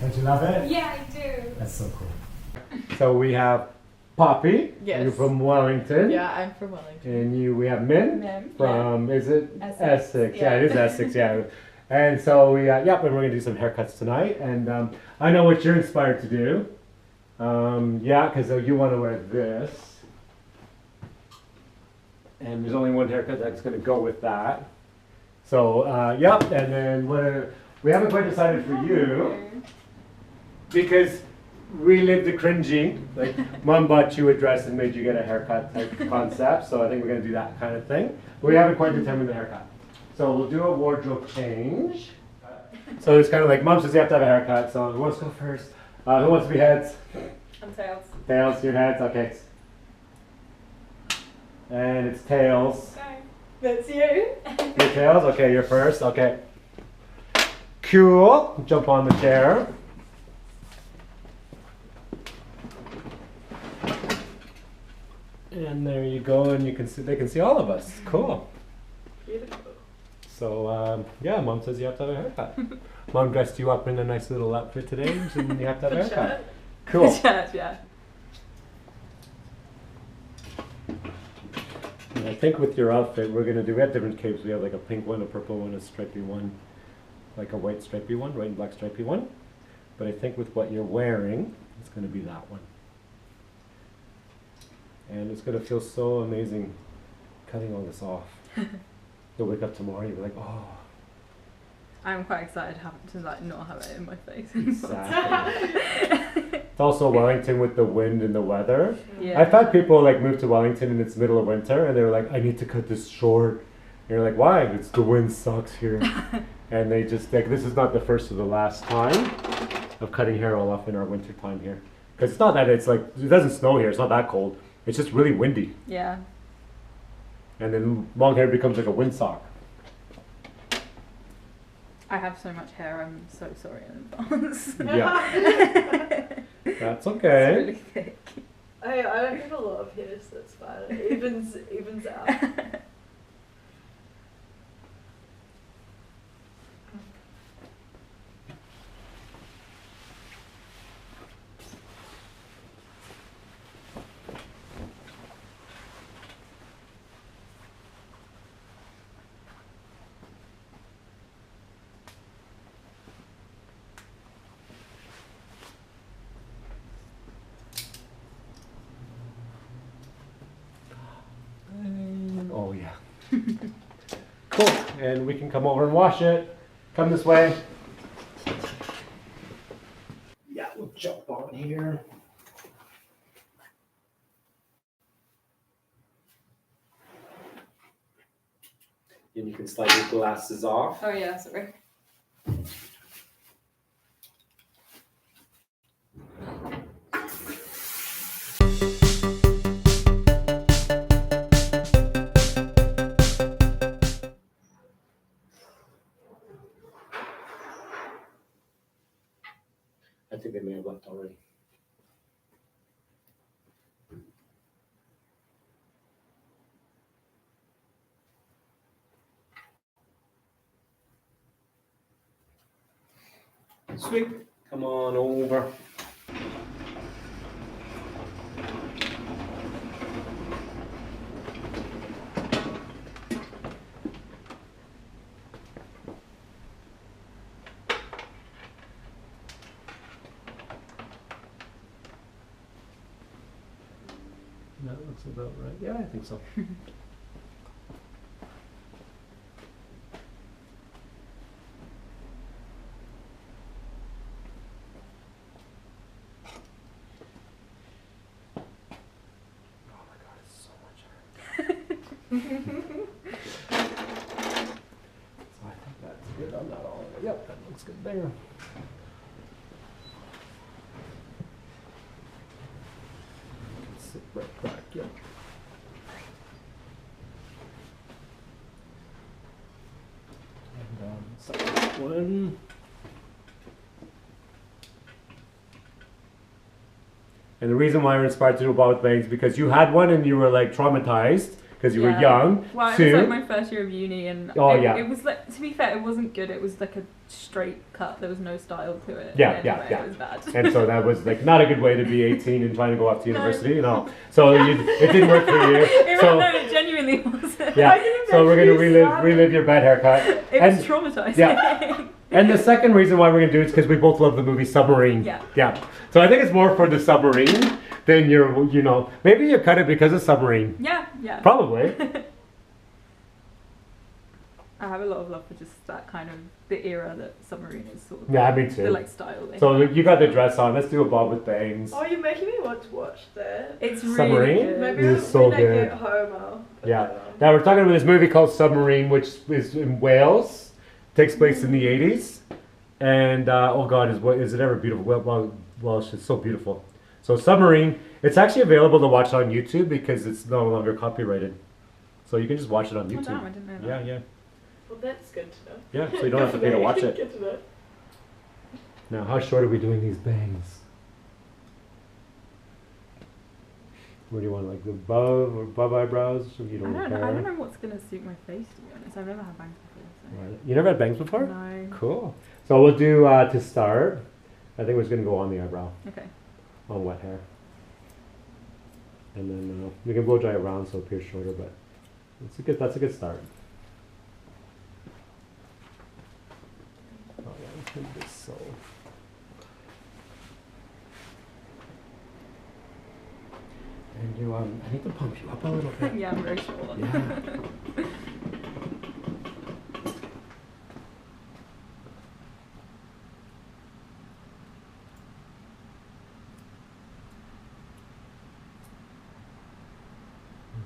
Don't you love it? Yeah, I do. That's so cool. So we have Poppy. Yes. You're from Wellington. Yeah, I'm from Wellington. And we have Min. Min, From, is it? Essex. Yeah, it is Essex, yeah. And so we, and we're going to do some haircuts tonight. And I know what you're inspired to do. Because you want to wear this. And there's only one haircut that's going to go with that. So, and then we haven't quite decided for you. Because we live the cringy, like Mom bought you a dress and made you get a haircut type concept, so I think we're going to do that kind of thing. But we haven't quite determined the haircut. So we'll do a wardrobe change. So it's kind of like Mom says you have to have a haircut, so who wants to go first? Who wants to be heads? I'm tails. Tails, your heads, okay. And it's tails. That's you. Your tails, okay, you're first, okay. Cool, jump on the chair. And there you go, and you can see, they can see all of us. Cool. Beautiful. So Mom says you have to have a haircut. Mom dressed you up in a nice little outfit today, and you have to have a haircut. Cool. Good shirt, yeah. And I think with your outfit, we have different capes. We have like a pink one, a purple one, a stripy one, like a white stripy one, white and black stripy one. But I think with what you're wearing, it's going to be that one. And it's going to feel so amazing cutting all this off. You'll wake up tomorrow and you'll be like, oh. I'm quite excited to not have it in my face. Exactly. It's also Wellington with the wind and the weather. Yeah. I've had people like move to Wellington and it's middle of winter and they're like, I need to cut this short. And you're like, why? It's the wind sucks here. And they just like, this is not the first or the last time of cutting hair all off in our winter time here. Because it's not that it's like, it doesn't snow here, it's not that cold. It's just really windy. Yeah. And then long hair becomes like a windsock. I have so much hair, I'm so sorry in advance. Yeah. That's okay. It's really thick. I don't have a lot of hair, so it's fine. It evens out. Oh yeah. Cool. And we can come over and wash it. Come this way. Yeah, we'll jump on here. And you can slide your glasses off. Oh yeah, sorry. I think they may have left already. Sweet. Come on over. That looks about right. Yeah, I think so. Oh my God, it's so much hair. So I think that's good on that all. Yep, that looks good there. Sit right back, yep. And second one. And the reason why we're inspired to do a ball with bangs is because you had one and you were like traumatized because you were young. Well, it Two, was like my first year of uni, and it was like, to be fair, it wasn't good. It was like a straight cut. There was no style to it. Yeah, anyway, yeah, yeah. It was bad. and so that was like not a good way to be 18 and trying to go off to university, you know. So it didn't work for you. So No, it genuinely wasn't. yeah, so we're gonna relive your bad haircut. It was traumatizing. Yeah. And the second reason why we're gonna do it is because we both love the movie Submarine. Yeah. Yeah. So I think it's more for the submarine than you know, maybe you cut it because of Submarine. Yeah, yeah. Probably. I have a lot of love for just that kind of the era that Submarine is sort of. Yeah, me too. The like style. So you got the dress on. Let's do a bob with bangs. Oh, you're making me want to watch that. It's Submarine? really good. Maybe It is so when I good. get home, I'll put Yeah. that on. Now we're talking about this movie called Submarine, which is in Wales. Takes place in the 80s. And oh God, is it ever beautiful? Welsh, it's so beautiful. So Submarine, it's actually available to watch on YouTube because it's no longer copyrighted. So you can just watch it on Oh, YouTube. damn, I didn't know that. Yeah, yeah. Well, that's good to know. Yeah, so you don't have to pay to watch it. Good to know. Now, how short are we doing these bangs? What do you want, like the above eyebrows? Or you I don't don't care? know. I don't know what's gonna suit my face, to be honest. I've never had bangs before. Right. You never had bangs So. before? No. Cool. So we'll do to start. I think we're just gonna go on the eyebrow, Okay. on wet hair, and then we can blow dry it around so it appears shorter. But that's a good start. Oh yeah, let's make this so. And you I need to pump you up a little bit. Yeah, I'm very short. Yeah.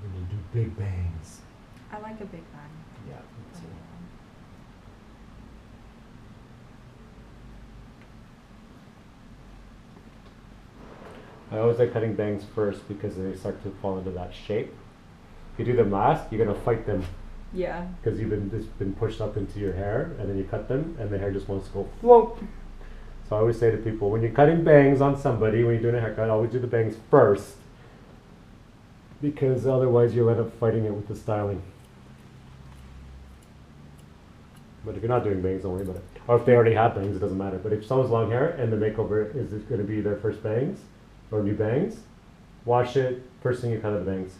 We're gonna do big bangs. I like a big bang. Yeah, me too. I always like cutting bangs first because they start to fall into that shape. If you do them last, you're gonna fight them Yeah. because it's been pushed up into your hair, and then you cut them, and the hair just wants to go float. So I always say to people, when you're cutting bangs on somebody, when you're doing a haircut, always do the bangs first, because otherwise you'll end up fighting it with the styling. But if you're not doing bangs, don't worry about it. Or if they already have bangs, it doesn't matter. But if someone's long hair and the makeover is going to be their first bangs or new bangs, wash it. First thing you cut are the bangs.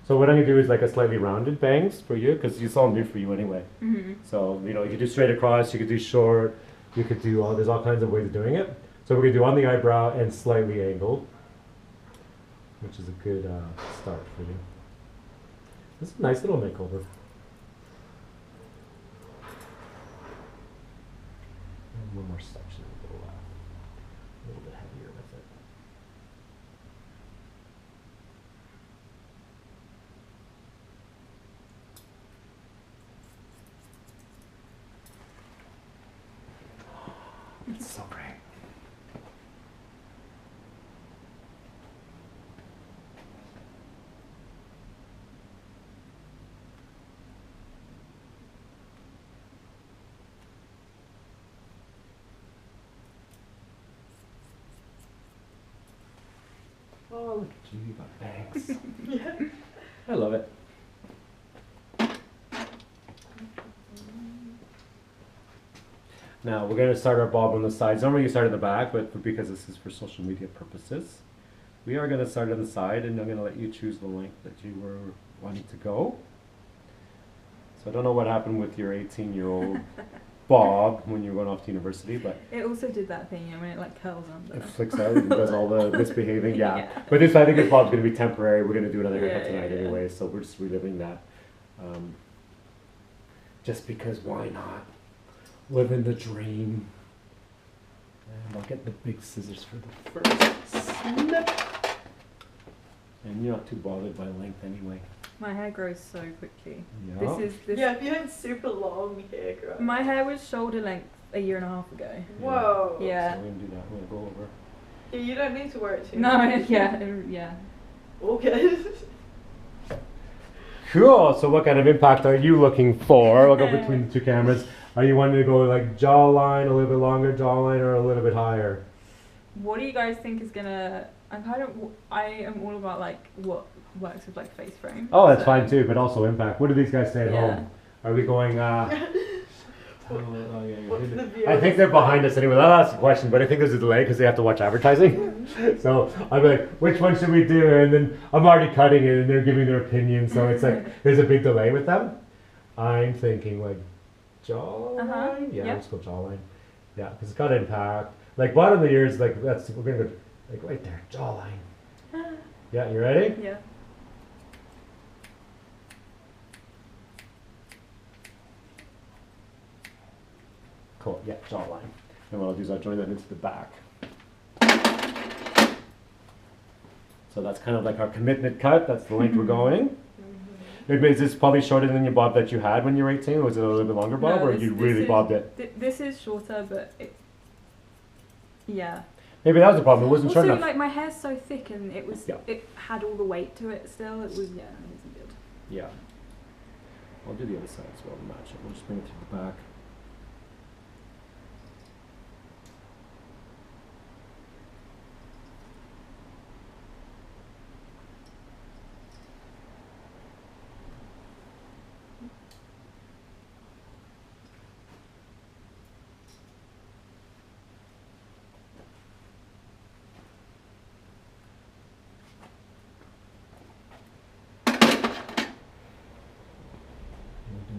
So what I'm going to do is like a slightly rounded bangs for you because it's all new for you anyway. Mm-hmm. So, you know, you could do straight across, you could do short, you could do there's all kinds of ways of doing it. So we're going to do on the eyebrow and slightly angled, which is a good start for you. This is a nice little makeover. And one more section, a little bit heavier with it. It's so great. Oh, look at you, you got bangs. Yeah. I love it. Now we're going to start our bob on the sides. Normally you start in the back, but because this is for social media purposes, we are going to start on the side, and I'm going to let you choose the length that you were wanting to go. So I don't know what happened with your 18-year-old bob when you were going off to university, but It also did that thing, you know, when it like curls under. it flicks out and does all the misbehaving. Yeah. Yeah. But I think this bob's going to be temporary. We're going to do another haircut Yeah, tonight yeah, yeah. anyway, so we're just reliving that. Just because, why not? Living the dream. And I'll get the big scissors for the first snip. And you're not too bothered by length anyway. My hair grows so quickly. Yeah. This. Yeah, if you had super long hair growth. My hair was shoulder length a year and a half ago. Whoa. Yeah. So we're going to do that. We're going to go over. Yeah, you don't need to worry too No, much. yeah. All good. Cool. So what kind of impact are you looking for? We'll go between the two cameras. Are you wanting to go like jawline, a little bit longer jawline, or a little bit higher? What do you guys think is gonna? I am all about like what works with like face frame. Oh, that's fine too, but also impact. What do these guys say at Yeah. home? Are we going? What's the view? I think they're behind us anyway. I'll ask a question, but I think there's a delay because they have to watch advertising. So I'm like, which one should we do? And then I'm already cutting it, and they're giving their opinion. So it's like there's a big delay with them. I'm thinking like jawline. Yeah, let's go jawline. Yeah, because it's got impact. Like bottom of the ears, like we're gonna go like right there, jawline. Yeah, you ready? Yeah. Cool. Yeah, jawline. And what I'll do is I'll join that into the back. So that's kind of like our commitment cut. That's the length we're going. Is this probably shorter than your bob that you had when you were 18? Or was it a little bit longer bob, or you really bobbed it? This is shorter, but yeah. Maybe that was the problem. It wasn't short Also, enough. like my hair's so thick, and it had all the weight to it still. It wasn't good. Yeah. I'll do the other side as well to match it. We'll just bring it to the back.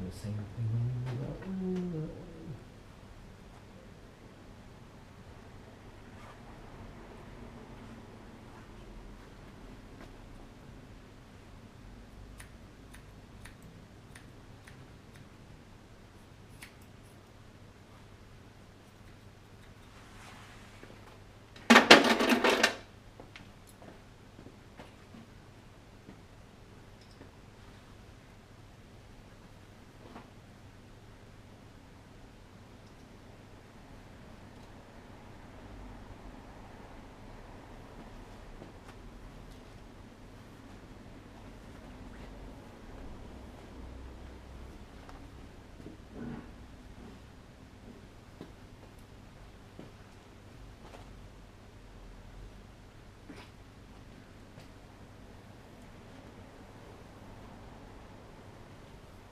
The same thing.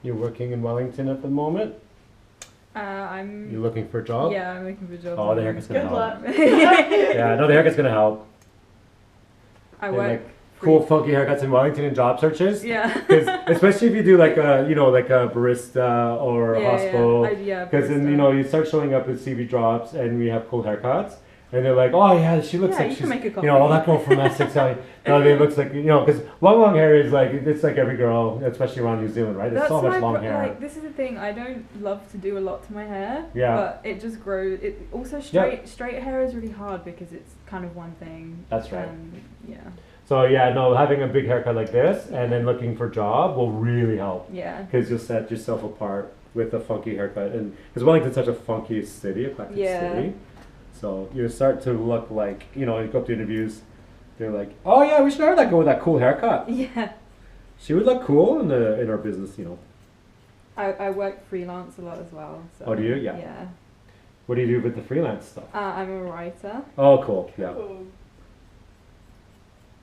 You're working in Wellington at the moment? I'm. You're looking for a job? Yeah, I'm looking for a job. Oh, the haircut's gonna Good help. luck. Yeah, no, the haircut's gonna help. I And, work. like, cool, funky haircuts in Wellington and job searches. Yeah. Because especially if you do like a, like a barista or a hospo. Yeah. Because then, barista. you start showing up with CV drops and we have cool haircuts. And they're like, oh yeah, she looks Yeah, like you she's, can make a copy. oh, that girl from Essex. No, they looks like, because long hair is like, it's like every girl, especially around New Zealand, right? There's That's so much my long hair. Like, this is the thing. I don't love to do a lot to my hair. Yeah. But it just grows. It also straight hair is really hard because it's kind of one thing. That's right. And, yeah. So yeah, no, having a big haircut like this and then looking for a job will really help. Yeah. Because you'll set yourself apart with a funky haircut, and because Wellington's such a funky city, eclectic city. So you start to look like, you go up to interviews, they're like, oh yeah, we should hire that girl with that cool haircut. Yeah. She would look cool in our business, I work freelance a lot as well. So, Oh, do you? Yeah. Yeah. What do you do with the freelance stuff? I'm a writer. Oh, cool. Yeah. Cool.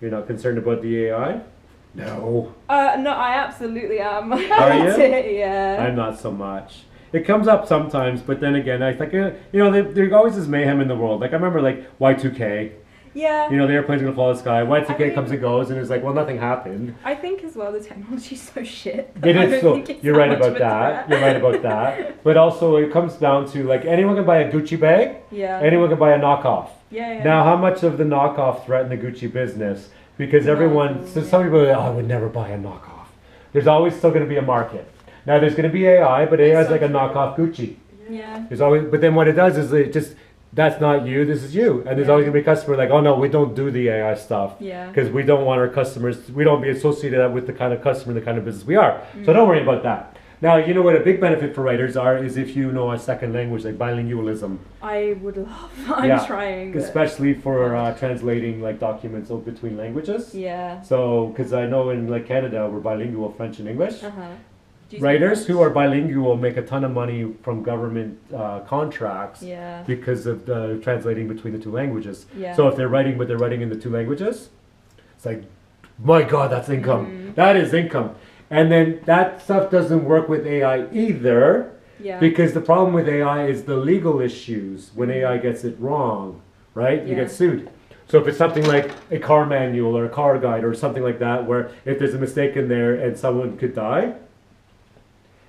You're not concerned about the AI? No. No, I absolutely am. Are you? Yeah. I'm not so much. It comes up sometimes, but then again, I think, there always is mayhem in the world. Like, I remember, like, Y2K. Yeah. The airplane's going to fall out of the sky. Y2K think- comes and goes, and it's like, well, nothing happened. I think as well the technology's so shit. It I is don't so. think it's You're that right much about of a that. threat. You're right about that. But also, it comes down to, like, anyone can buy a Gucci bag. Yeah. Anyone can buy a knockoff. Yeah. Now, how much of the knockoff threaten the Gucci business? Because everyone, so some people are like, I would never buy a knockoff. There's always still going to be a market. Now, there's going to be AI, but AI is like a knockoff Gucci. Yeah. There's always, but then what it does is it just, that's not you, this is you. And there's always going to be a customer like, oh no, we don't do the AI stuff. Yeah. Because we don't want our customers, we don't be associated with the kind of customer, the kind of business we are. So don't worry about that. Now, you know what a big benefit for writers are is if you know a second language, like bilingualism. I would love. I'm trying. But Especially for translating like documents between languages. yeah. So, because I know in like Canada, we're bilingual, French and English. Do you Writers speak who are bilingual make a ton of money from government contracts Yeah. because of translating between the two languages. Yeah. So if they're writing, but they're writing in the two languages, it's like My God, that's income. That is income. And then that stuff doesn't work with AI either. Yeah. Because the problem with AI is the legal issues when AI gets it wrong, right? You get sued. So if it's something like a car manual or a car guide or something like that, where if there's a mistake in there and someone could die,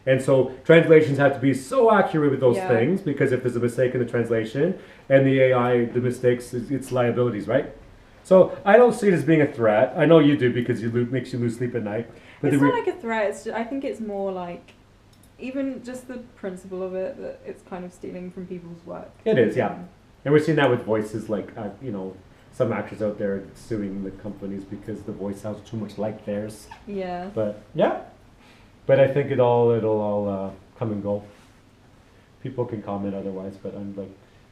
and so translations have to be so accurate with those things, because if there's a mistake in the translation and the AI, the mistakes, it's liabilities, right? So I don't see it as being a threat. I know you do, because makes you lose sleep at night. But it's not like a threat. It's just, I think it's more like, even just the principle of it, that it's kind of stealing from people's work. It is, yeah. And we're seeing that with voices, like, some actors out there suing the companies because the voice sounds too much like theirs. Yeah. But, yeah. But I think it'll all come and go. People can comment otherwise, but I'm like,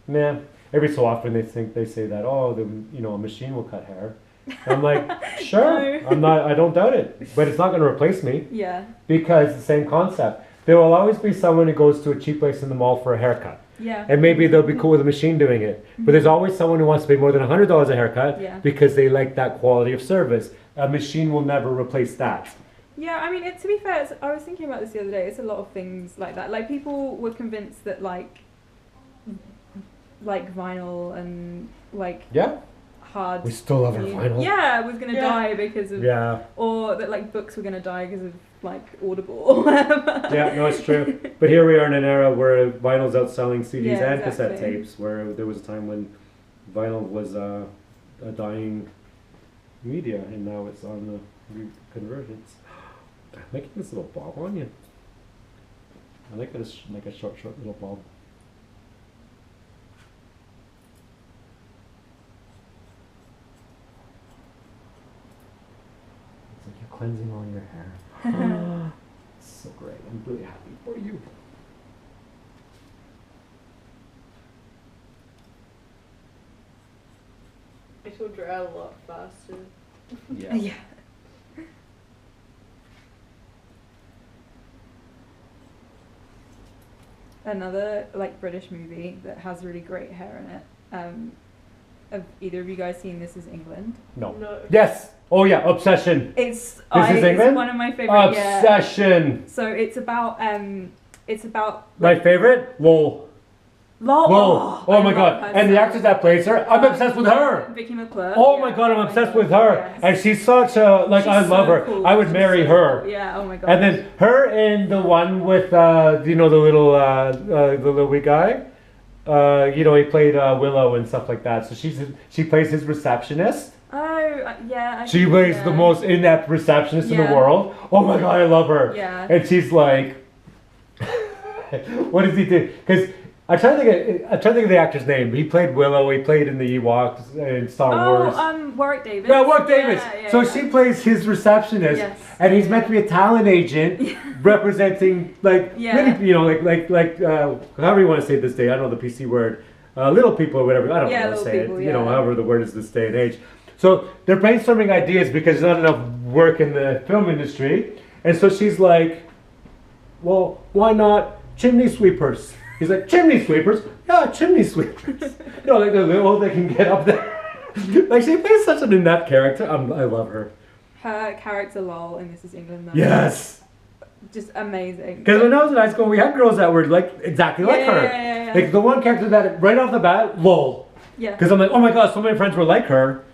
nah. Every so often they say that, a machine will cut hair. I'm like, sure, No. I don't doubt it, but it's not going to replace me. Yeah. Because it's the same concept. There will always be someone who goes to a cheap place in the mall for a haircut. Yeah. And maybe they'll be cool with a machine doing it. But there's always someone who wants to pay more than $100 a haircut because they like that quality of service. A machine will never replace that. Yeah, I mean, to be fair, I was thinking about this the other day. It's a lot of things like that. Like, people were convinced that like vinyl and hard. We still love our vinyl. Yeah, was gonna die because of or that like books were gonna die because of like Audible or whatever. Yeah, no, it's true. But here we are in an era where vinyl's outselling CDs Yeah, and cassette exactly. tapes, where there was a time when vinyl was a dying media, and now it's on the convergence. I'm making this little bob on you. I like this, like a short little bob. It's like you're cleansing all your hair. So great. I'm really happy for you. It will dry a lot faster. Yeah. Yeah. Another like British movie that has really great hair in it. Have either of you guys seen This Is England? No. No. Yes. Oh yeah. Obsession. It's Is England? It's one of my favorite. Obsession. Yeah. So it's about My favorite. Lol. Lol. Oh my God. And the actress that plays her, I'm obsessed with her. Vicky McClure. Oh my God, I'm obsessed with her. Yes. And she's such a, like, I She's love so her. cool. I would She's marry so her. cool. Yeah, oh my God. And then her in the one with, the little wee guy. He played Willow and stuff like that. So she plays his receptionist. Oh, yeah. She plays the most in-depth receptionist in the Yeah. world. Oh my God, I love her. Yeah. And she's like, what does he do? Because I'm trying to think of the actor's name. He played Willow. He played in the Ewoks in Star Wars. Warwick Davis. Yeah, Warwick Davis. Yeah, So yeah. she plays his receptionist, Yes. and he's meant to be a talent agent representing many, however you want to say it this day. I don't know the PC word, little people or whatever. I don't know how to little say people, it. yeah. However the word is this day and age. So they're brainstorming ideas because there's not enough work in the film industry, and so she's like, "Well, why not chimney sweepers?" He's like, "Chimney sweepers? Yeah, chimney sweepers." Like the little they can get up there. Like, she plays such an in-depth character. I love her. Her character Lol in This Is England. Though. Yes. Just amazing. Because when I was in high school, we had girls that were like exactly like her. Yeah. Like the one character that right off the bat, lol. Yeah. Because I'm like, oh my God, so many friends were like her.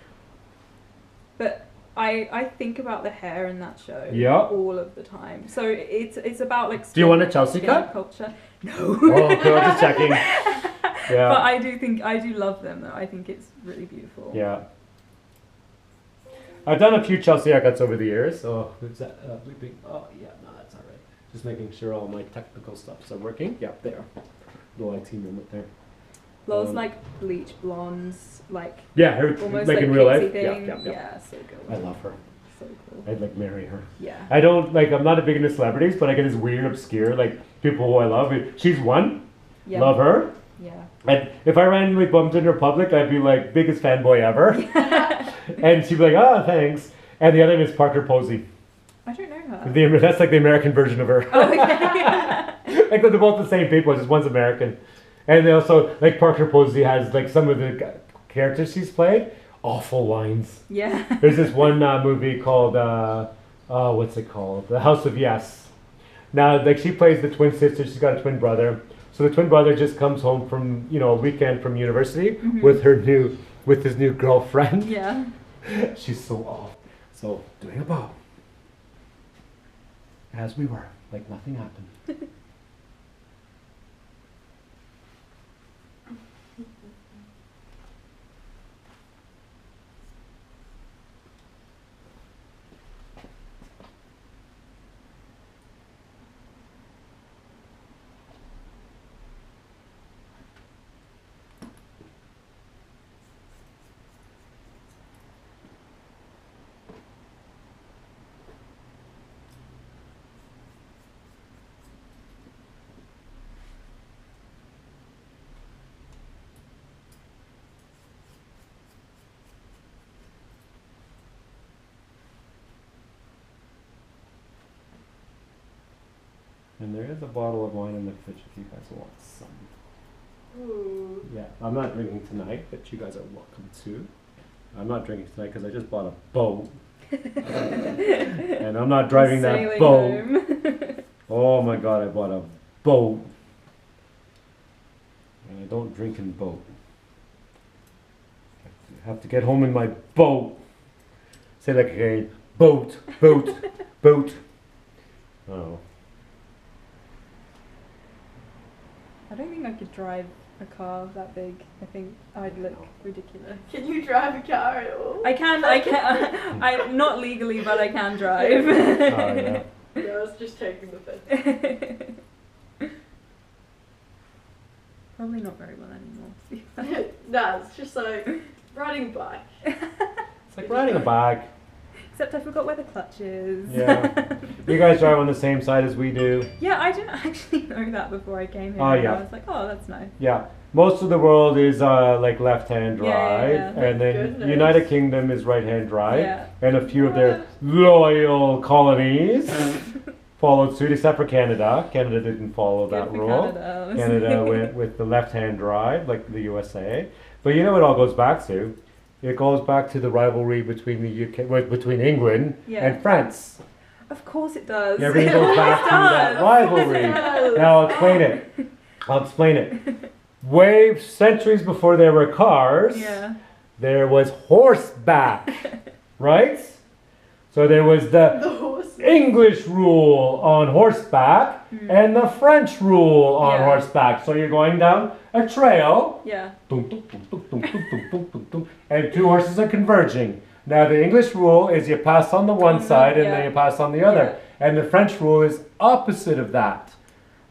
But I think about the hair in that show all of the time. So it's about like. Do you want a Chelsea cut? Culture. No. Oh, okay, I'm just checking. Yeah. But I do love them though. I think it's really beautiful. Yeah. I've done a few Chelsea haircuts over the years. Oh, is that bleeping? Oh, yeah, no, that's all right. Just making sure all my technical stuffs are working. Yeah, there. Little IT moment there. Lol's like bleach blondes, like yeah, her almost like in real life. thing. Yeah, so good. I love her. So cool. I'd like marry her. Yeah. I don't like. I'm not a big into celebrities, but I get this weird, obscure like people who I love. She's one. Yeah. Love her. Yeah. And if I randomly bumped into her public, I'd be like biggest fanboy ever. And she'd be like, "Oh, thanks." And the other name is Parker Posey. I don't know her. That's like the American version of her. Oh, okay. Like they're both the same people, just one's American. And they also like Parker Posey has like some of the characters she's played. awful lines. Yeah. There's this one movie called, what's it called? The House of Yes. Now, like, she plays the twin sister, she's got a twin brother. So the twin brother just comes home from, you know, a weekend from university with his new girlfriend. Yeah. She's so off. So, doing a bow. As we were, like nothing happened. And there is a bottle of wine in the fridge if you guys want some. Ooh. Yeah, I'm not drinking tonight, but you guys are welcome to. I'm not drinking tonight because I just bought a boat. And I'm not driving that Sailing boat. home. Oh my god, I bought a boat. And I don't drink in boat. I have to get home in my boat. Say like again, boat, boat, boat. Oh. I don't think I could drive a car that big. I think I'd look ridiculous. Can you drive a car at all? I can, I'm not legally, but I can drive. Oh yeah. Yeah, I was just taking the piss. Probably not very well anymore. Nah, it's just like riding a bike. It's like riding a bike. Except I forgot where the clutch is. Yeah. You guys drive on the same side as we do. Yeah, I didn't actually know that before I came here. Oh, yeah. I was like, oh, that's nice. Yeah. Most of the world is like left-hand drive, Yeah. and then Goodness. United Kingdom is right-hand drive, Yeah. and a few of their loyal colonies followed suit, except for Canada. Canada didn't follow Good that for rule. Canada. Canada went with the left-hand drive, like the USA. But you know what it all goes back to? It goes back to the rivalry between the UK, between England Yeah. and France. Of course it does. Everything It goes always back to that does. rivalry. Now I'll explain it. I'll explain it. Way centuries before there were cars, Yeah. there was horseback, right? So there was the The horse. English rule on horseback and the French rule on Yeah. horseback. So you're going down a trail, Yeah. dum, dum, dum, dum, dum, dum, dum, dum, dum, dum, and two horses are converging. Now the English rule is you pass on the one side and then yeah. you pass on the other. And the French rule is opposite of that.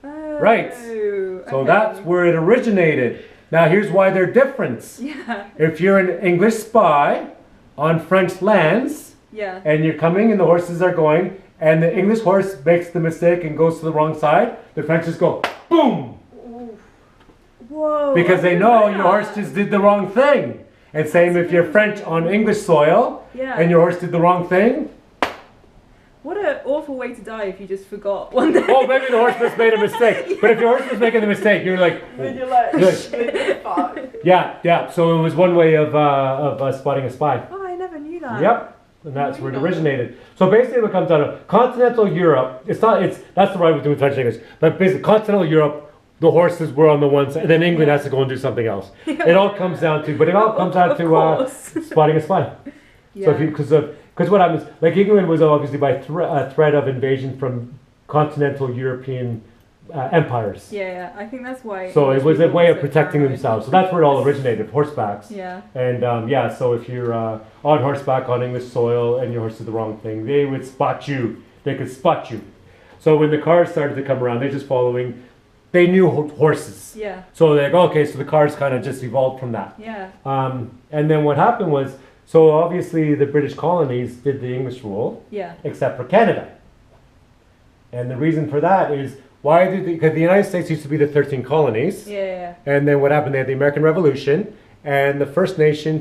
Oh, Right. So okay. that's where it originated. Now here's why they're different. Yeah. If you're an English spy on French lands Yeah. and you're coming and the horses are going and the English horse makes the mistake and goes to the wrong side, the French just go boom, Ooh. Whoa. because I they didn't know that. your horse just did the wrong thing. And same if you're French on English soil Yeah. and your horse did the wrong thing. What an awful way to die if you just forgot one day. Oh, maybe the horse just made a mistake. But if your horse was making the mistake, you're like, Then you're like, Good. shit, fuck. yeah. So it was one way of spotting a spy. Oh, I never knew that. Yep. And that's where it originated. So basically what comes out of continental Europe, that's the right between French and English, but basically continental Europe, the horses were on the one side, and then England has to go and do something else. It all comes down to, but it all comes down Of to course. spotting a spy. Yeah. So because what happens, like England was obviously by threat of invasion from continental European empires. Yeah, I think that's why. So it was a people way were of so protecting paranoid. themselves. So that's where it all originated, horsebacks. Yeah. And so if you're on horseback on English soil and your horse did the wrong thing, they would spot you. They could spot you. So when the cars started to come around, they're just following. They knew horses. Yeah. So they're like, okay, so the cars kind of just evolved from that. Yeah. And then what happened was, so obviously the British colonies did the English rule, Yeah. except for Canada. And the reason for that is, because the United States used to be the 13 colonies. Yeah. And then what happened? They had the American Revolution and the first nation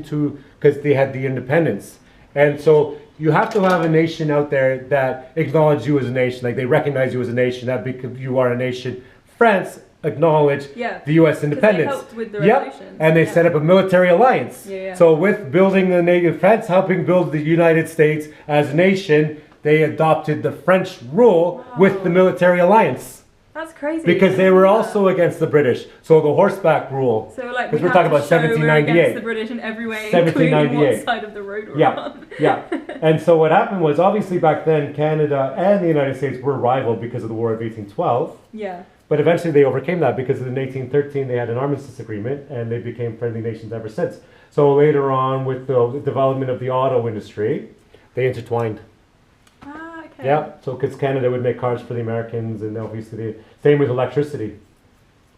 because they had the independence. And so you have to have a nation out there that acknowledges you as a nation, like they recognize you as a nation, that because you are a nation. France acknowledge Yeah. the U.S. 'Cause they independence. helped with the revolution. And they set up a military alliance. Yeah. So with building the native France, helping build the United States as a nation, they adopted the French rule with the military alliance. That's crazy. Because they were also against the British. So the horseback rule. So like, Because we we're talking about have to show we're 1798. against the British in every way, including 1798. what side of the road we're Yeah, on. yeah. And so what happened was, obviously back then, Canada and the United States were rival because of the War of 1812. Yeah. But eventually they overcame that because in 1813 they had an armistice agreement and they became friendly nations ever since. So later on, with the development of the auto industry, they intertwined. Ah, okay. Yeah, so because Canada would make cars for the Americans, and obviously the same with electricity.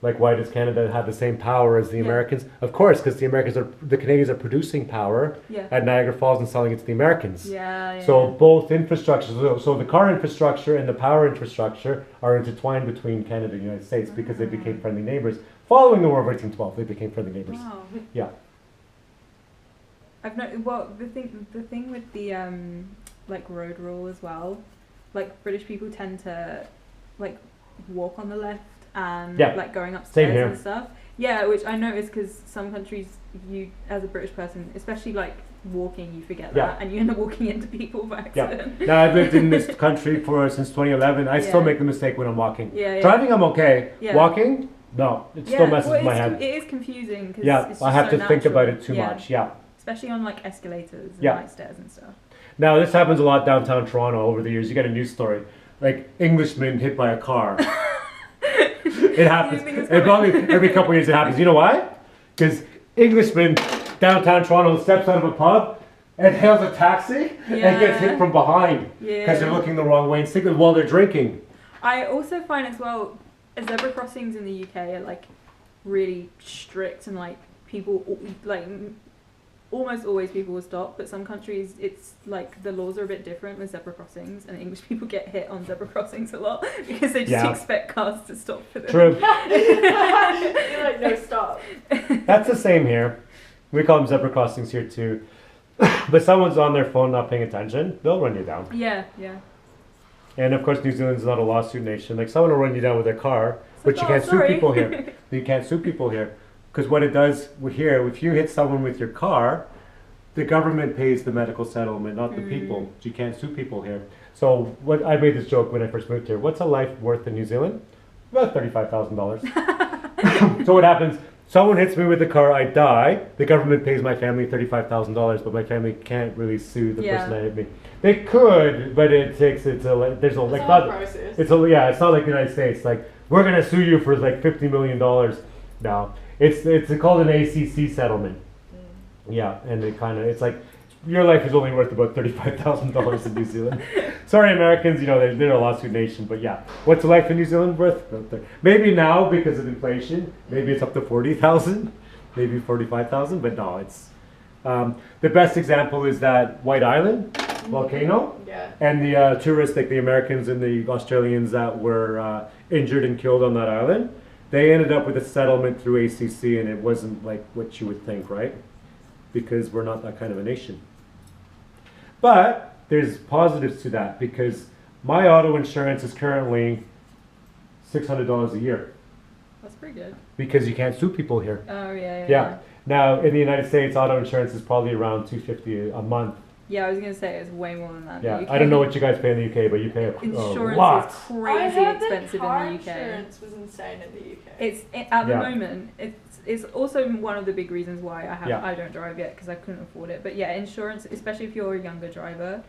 Like, why does Canada have the same power as the Yeah. Americans? Of course, because the Canadians are producing power Yeah. at Niagara Falls and selling it to the Americans. Yeah. So both infrastructure, so the car infrastructure and the power infrastructure are intertwined between Canada and the United States because they became friendly neighbors. Following the War of 1812, they became friendly neighbors. Wow. Yeah. I've no. Well, the thing with the like road rule as well, like British people tend to like walk on the left and Yeah. like going Same upstairs here. and stuff. Yeah, which I noticed because some countries, you as a British person, especially like walking, you forget Yeah. that and you end up walking into people by accident. Yeah. Now I've lived in this country since 2011. I still Yeah. make the mistake when I'm walking. Yeah. Driving, I'm okay. Yeah. Walking, no, it still messes with my head. It is confusing because Yeah, it's I just have so to think natural. about it too much. Yeah. Especially on like escalators and Yeah. like stairs and stuff. Now this happens a lot downtown Toronto over the years. You get a news story, like Englishmen hit by a car. It happens. You think it's It probably every couple of years it happens. You know why? Because Englishman downtown Toronto steps out of a pub and hails a taxi and gets hit from behind because they're looking the wrong way and thinking while they're drinking. I also find as well, zebra crossings in the UK are like really strict and like people like almost always people will stop, but some countries it's like the laws are a bit different with zebra crossings, and English people get hit on zebra crossings a lot because they just expect cars to stop for them. True. You're like, no, stop. That's the same here. We call them zebra crossings here too. But someone's on their phone not paying attention, they'll run you down. Yeah. And of course New Zealand's not a lawsuit nation. Like someone will run you down with their car, but you oh, can't sue sorry. people here. You can't sue people here. Because what it does here, if you hit someone with your car, the government pays the medical settlement, not the people. You can't sue people here. So what I made this joke when I first moved here. What's a life worth in New Zealand? About $35,000. So what happens? Someone hits me with a car, I die. The government pays my family $35,000, but my family can't really sue the person that hit me. They could, but it's not like the United States. Like we're gonna sue you for like $50 million. No, it's called an ACC settlement. Yeah, and it's like your life is only worth about $35,000 in New Zealand. Sorry, Americans, they're a lawsuit nation, but yeah, what's a life in New Zealand worth? Maybe now because of inflation, maybe it's up to 40,000, maybe 45,000, but no, it's the best example is that White Island volcano, and the tourists like the Americans and the Australians that were injured and killed on that island. They ended up with a settlement through ACC, and it wasn't like what you would think, right? Because we're not that kind of a nation. But there's positives to that because my auto insurance is currently $600 a year. That's pretty good. Because you can't sue people here. Oh yeah. Now in the United States, auto insurance is probably around $250 a month. Yeah, I was gonna say it's way more than that. Yeah, I don't know what you guys pay in the UK, but you pay a lot. Insurance is crazy expensive car in the UK. Insurance was insane in the UK. At the moment, it's also one of the big reasons why I don't drive yet because I couldn't afford it. But yeah, insurance, especially if you're a younger driver,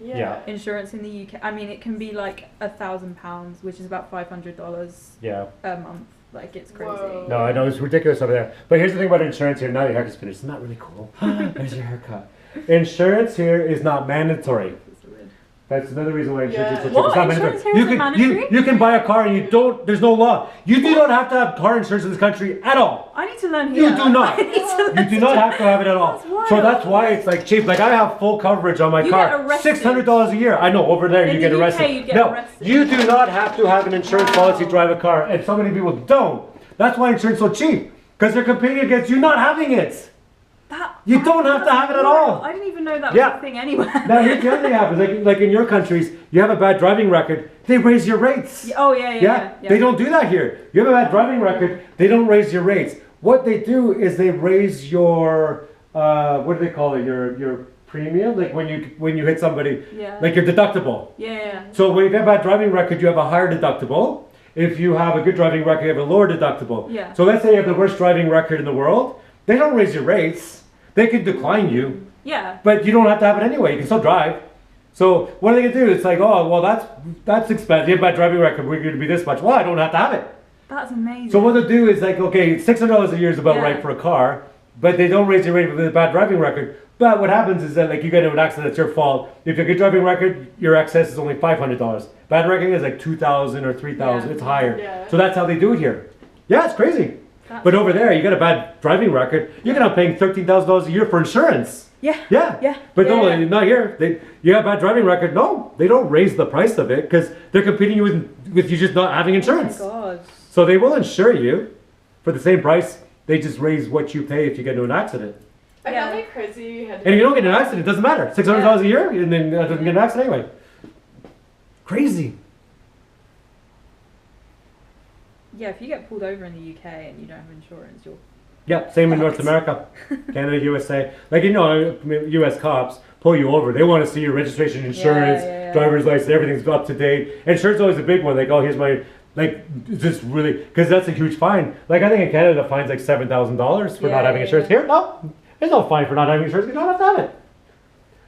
insurance in the UK. I mean, it can be like £1,000, which is about $500 a month. Like it's crazy. Whoa. No, I know it's ridiculous over there. But here's the thing about insurance here. Now your haircut's finished. Isn't that really cool? There's your haircut. Insurance here is not mandatory. That's another reason why insurance is so cheap. It's not Insurance mandatory. here isn't mandatory? You can buy a car and there's no law. You do not have to have car insurance in this country at all. I need to learn here. You do not. You do not have to have it at all. So that's why it's like cheap. Like I have full coverage on my car. $600 a year. I know over there you get arrested. You do not have to have an insurance policy to drive a car, and so many people don't. That's why insurance is so cheap because they're competing against you not having it. You don't have to have it at all. I didn't even know that was Yeah. a thing anywhere. Now here's the other thing happens. Like in your countries, you have a bad driving record, they raise your rates. Oh yeah. They don't do that here. You have a bad driving record, they don't raise your rates. What they do is they raise your what do they call it? Your premium, like when you hit somebody, like your deductible. Yeah. So when you have a bad driving record, you have a higher deductible. If you have a good driving record, you have a lower deductible. Yeah. So let's say you have the worst driving record in the world, they don't raise your rates. They can decline you. Yeah. But you don't have to have it anyway. You can still drive. So what are they gonna do? It's like, oh, well, that's expensive. You have a bad driving record. We're going to be this much. Well, I don't have to have it. That's amazing. So what they'll do is like, okay, $600 a year is about right for a car, but they don't raise your rate with a bad driving record. But what happens is that like you get into an accident, it's your fault. If you have a good driving record, your excess is only $500. Bad record is like $2,000 or $3,000. It's higher. Yeah. So that's how they do it here. Yeah, it's crazy. But over there, you got a bad driving record, you're gonna be paying $13,000 a year for insurance. Yeah. But no, not here. You have a bad driving record. No, they don't raise the price of it because they're competing you with you just not having insurance. Oh my God. So they will insure you for the same price. They just raise what you pay if you get into an accident. I found it crazy you had to. And if you don't get in an accident, it doesn't matter. $600 a year, and then doesn't get in an accident anyway. Crazy. Yeah, if you get pulled over in the UK and you don't have insurance, you're... Yeah, same in North America, Canada, USA. Like, you know, US cops pull you over. They want to see your registration, insurance, driver's license, everything's up to date. Insurance is always a big one. Like, oh, here's my, like, just really, because that's a huge fine. Like, I think in Canada, the fine's like $7,000 for not having insurance. Here, no, there's no fine for not having insurance. You don't have to have it.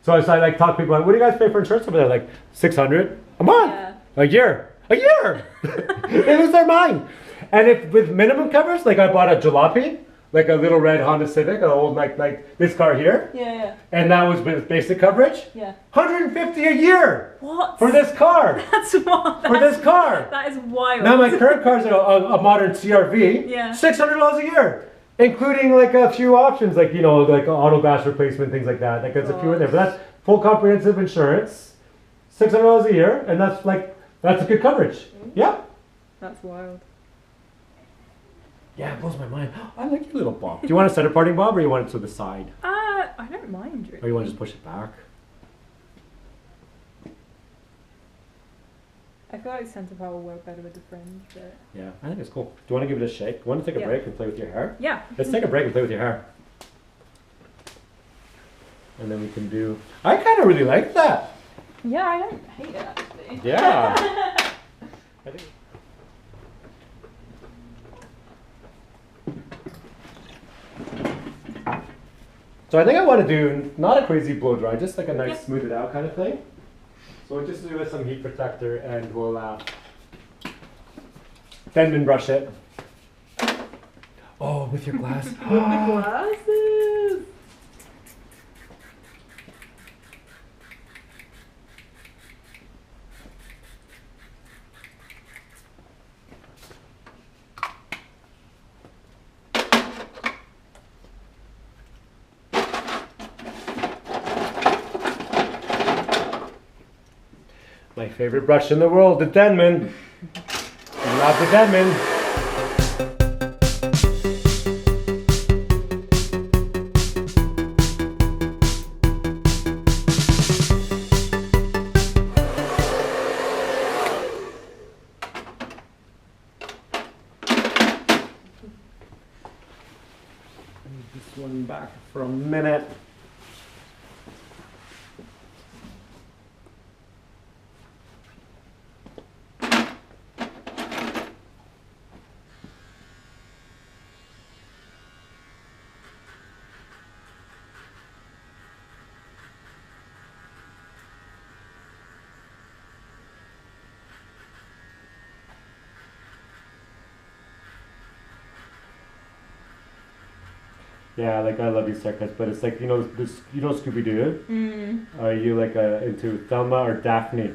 So I like talk to people like, what do you guys pay for insurance over there? Like $600 a month, a year. They lose their mind. And if with minimum covers, like I bought a jalopy, like a little red Honda Civic, an old like this car here. And that was with basic coverage. $150 a year. What? For this car. That's wild. For this car. That is wild. Now my current car's a modern CRV. $600 a year, including like a few options, like you know, like auto gas replacement, things like that. Like there's a few in there, but that's full comprehensive insurance, $600 a year, and that's a good coverage. Yeah. That's wild. Yeah, it blows my mind. I like your little bob. Do you want a center parting bob or you want it to the side? I don't mind really. Or you want to just push it back? I feel like center part will work better with the fringe, but... Yeah, I think it's cool. Do you want to give it a shake? Do you want to take a break and play with your hair? Yeah. Let's take a break and play with your hair. And then we can do... I kind of really like that. Yeah, I don't hate it actually. Yeah. I think... So I think I want to do not a crazy blow dry, just like a nice smooth it out kind of thing. So we'll just do with some heat protector and we'll Denman brush it. Oh, with your glass. Glasses. My favorite brush in the world, the Denman. I love the Denman. Move this one back for a minute. Yeah, like I love these haircuts, but it's like you know Scooby Doo. Are you like into Thelma or Daphne?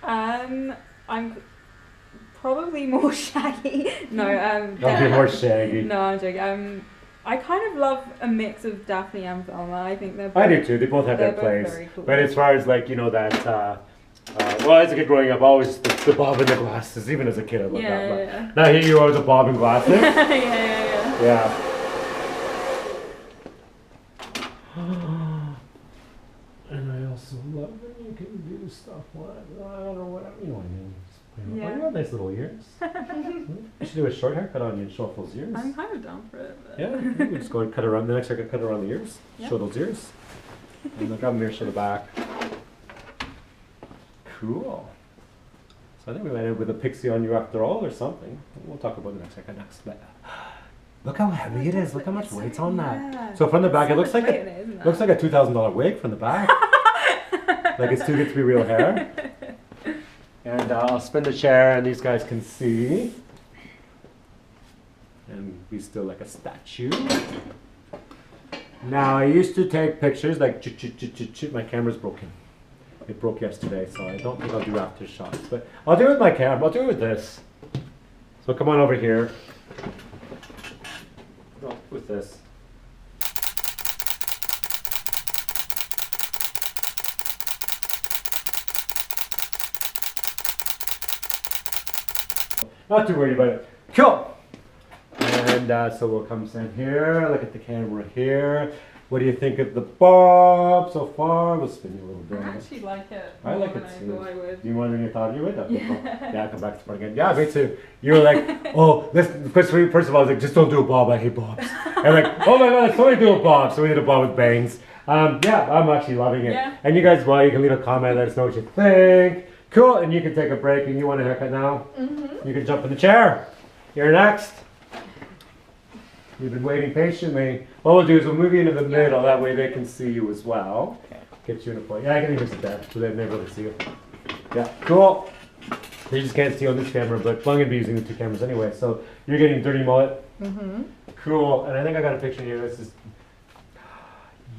I'm probably more Shaggy. No, I'll be more Shaggy. No, I'm joking. I kind of love a mix of Daphne and Thelma. I think they're both, I do too. They both have their place. very cool. But as far as like you know that, well, as a kid growing up, always the bob and the glasses. Even as a kid, I loved that. But now here you are with the bob and glasses. Yeah. Yeah. And I also love when you can do stuff like that or whatever. You know what I mean? Yeah. Oh, you have nice little ears. You should do a short haircut on you and show off those ears. I'm kind of down for it. But Yeah, we just go and cut around. The next haircut, cut around the ears. Yeah. Show those ears. And look, I'm here, show the back. Cool. So I think we might end with a pixie on you after all or something. We'll talk about the next haircut next. But look how heavy it is. Look how much weight's on that. Yeah. So from the back, So it looks much like weight in it, isn't it? looks like a $2,000 wig from the back. Like it's too good to be real hair. And I'll spin the chair and these guys can see. And be still like a statue. Now I used to take pictures like my camera's broken. It broke yesterday, so I don't think I'll do after shots. But I'll do it with my camera. I'll do it with this. So come on over here. No, with this. Not too worried about it. Cool. And so we'll come stand here, look at the camera here. What do you think of the bob so far? We'll spin you a little bit. I actually like it. I like it more too. than I thought I would. You more than you thought you would? Okay, cool. Yeah. Yeah, come back to the front again. Yeah, me too. You were like, oh, listen, first of all, I was like, just don't do a bob, I hate bobs. And like, oh my god, let's only do a bob. So we did a bob with bangs. Yeah, I'm actually loving it. Yeah. And you guys, well, you can leave a comment, let us know what you think. Cool, and you can take a break and you want a haircut now? Mm-hmm. You can jump in the chair. You're next. You've been waiting patiently. What we'll do is we'll move you into the middle, that way they can see you as well. Okay. Get you in a point. Yeah, I can even sit there, so they've never really see you. Yeah, cool. You just can't see on this camera, but I'm going to be using the two cameras anyway. So you're getting Dirty Mullet. Mm-hmm. Cool. And I think I got a picture here. This is,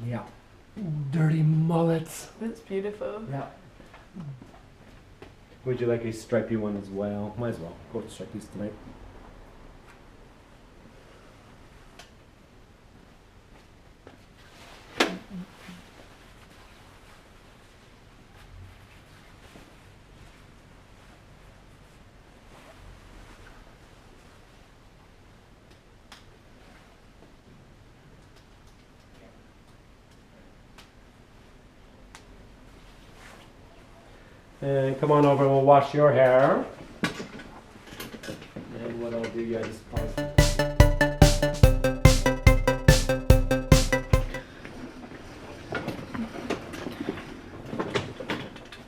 yeah, Dirty Mullets. It's beautiful. Yeah. Would you like a stripy one as well? Might as well. Go with stripies tonight. And come on over and we'll wash your hair. And what I'll do, yeah, just pause.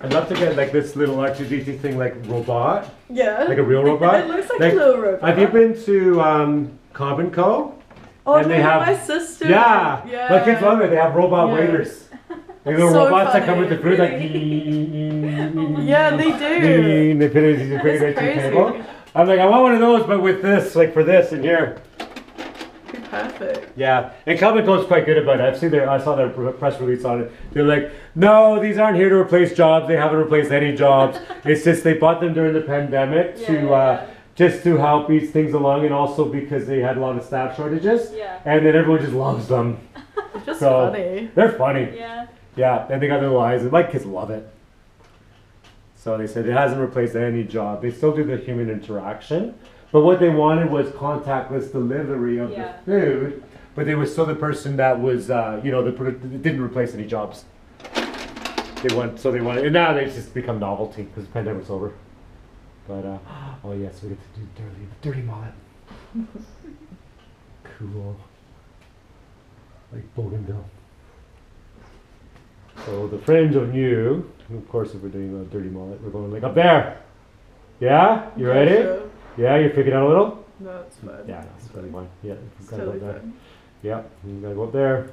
I'd love to get like this little R2D2 thing, like robot, Yeah. like a real robot. It looks like a little robot. Have you been to Cobb and Co? Oh, and no, they have- my sister. Yeah. Yeah. My kids love it. They have robot Yeah. waiters. Like little So robots that come funny. with the food, like Yeah, they do. They put it in the It's crazy. table. I'm like, I want one of those, but with this, like for this in here. Perfect. Yeah, and Cobb and Co is quite good about it. I saw their press release on it. They're like, no, these aren't here to replace jobs. They haven't replaced any jobs. It's just they bought them during the pandemic just to help ease things along, and also because they had a lot of staff shortages. Yeah. And then everyone just loves them. It's just So, funny. They're funny. Yeah. Yeah, and they got little eyes, and my kids love it. So they said it hasn't replaced any job. They still do the human interaction, but what they wanted was contactless delivery of the food. But they were still the person that was, it didn't replace any jobs. They wanted, and now they just become novelty because the pandemic's over. But oh yes, we get to do dirty mullet. Cool, like Bougainville. So the fringe on you, of course, if we're doing a dirty mullet, we're going like up there. Yeah, you ready? Sure. Yeah, you're picking out a little. No, it's fine. Yeah, no, it's really fine. Yeah, It's gotta go totally up there. fine. Yeah, you gotta go up there.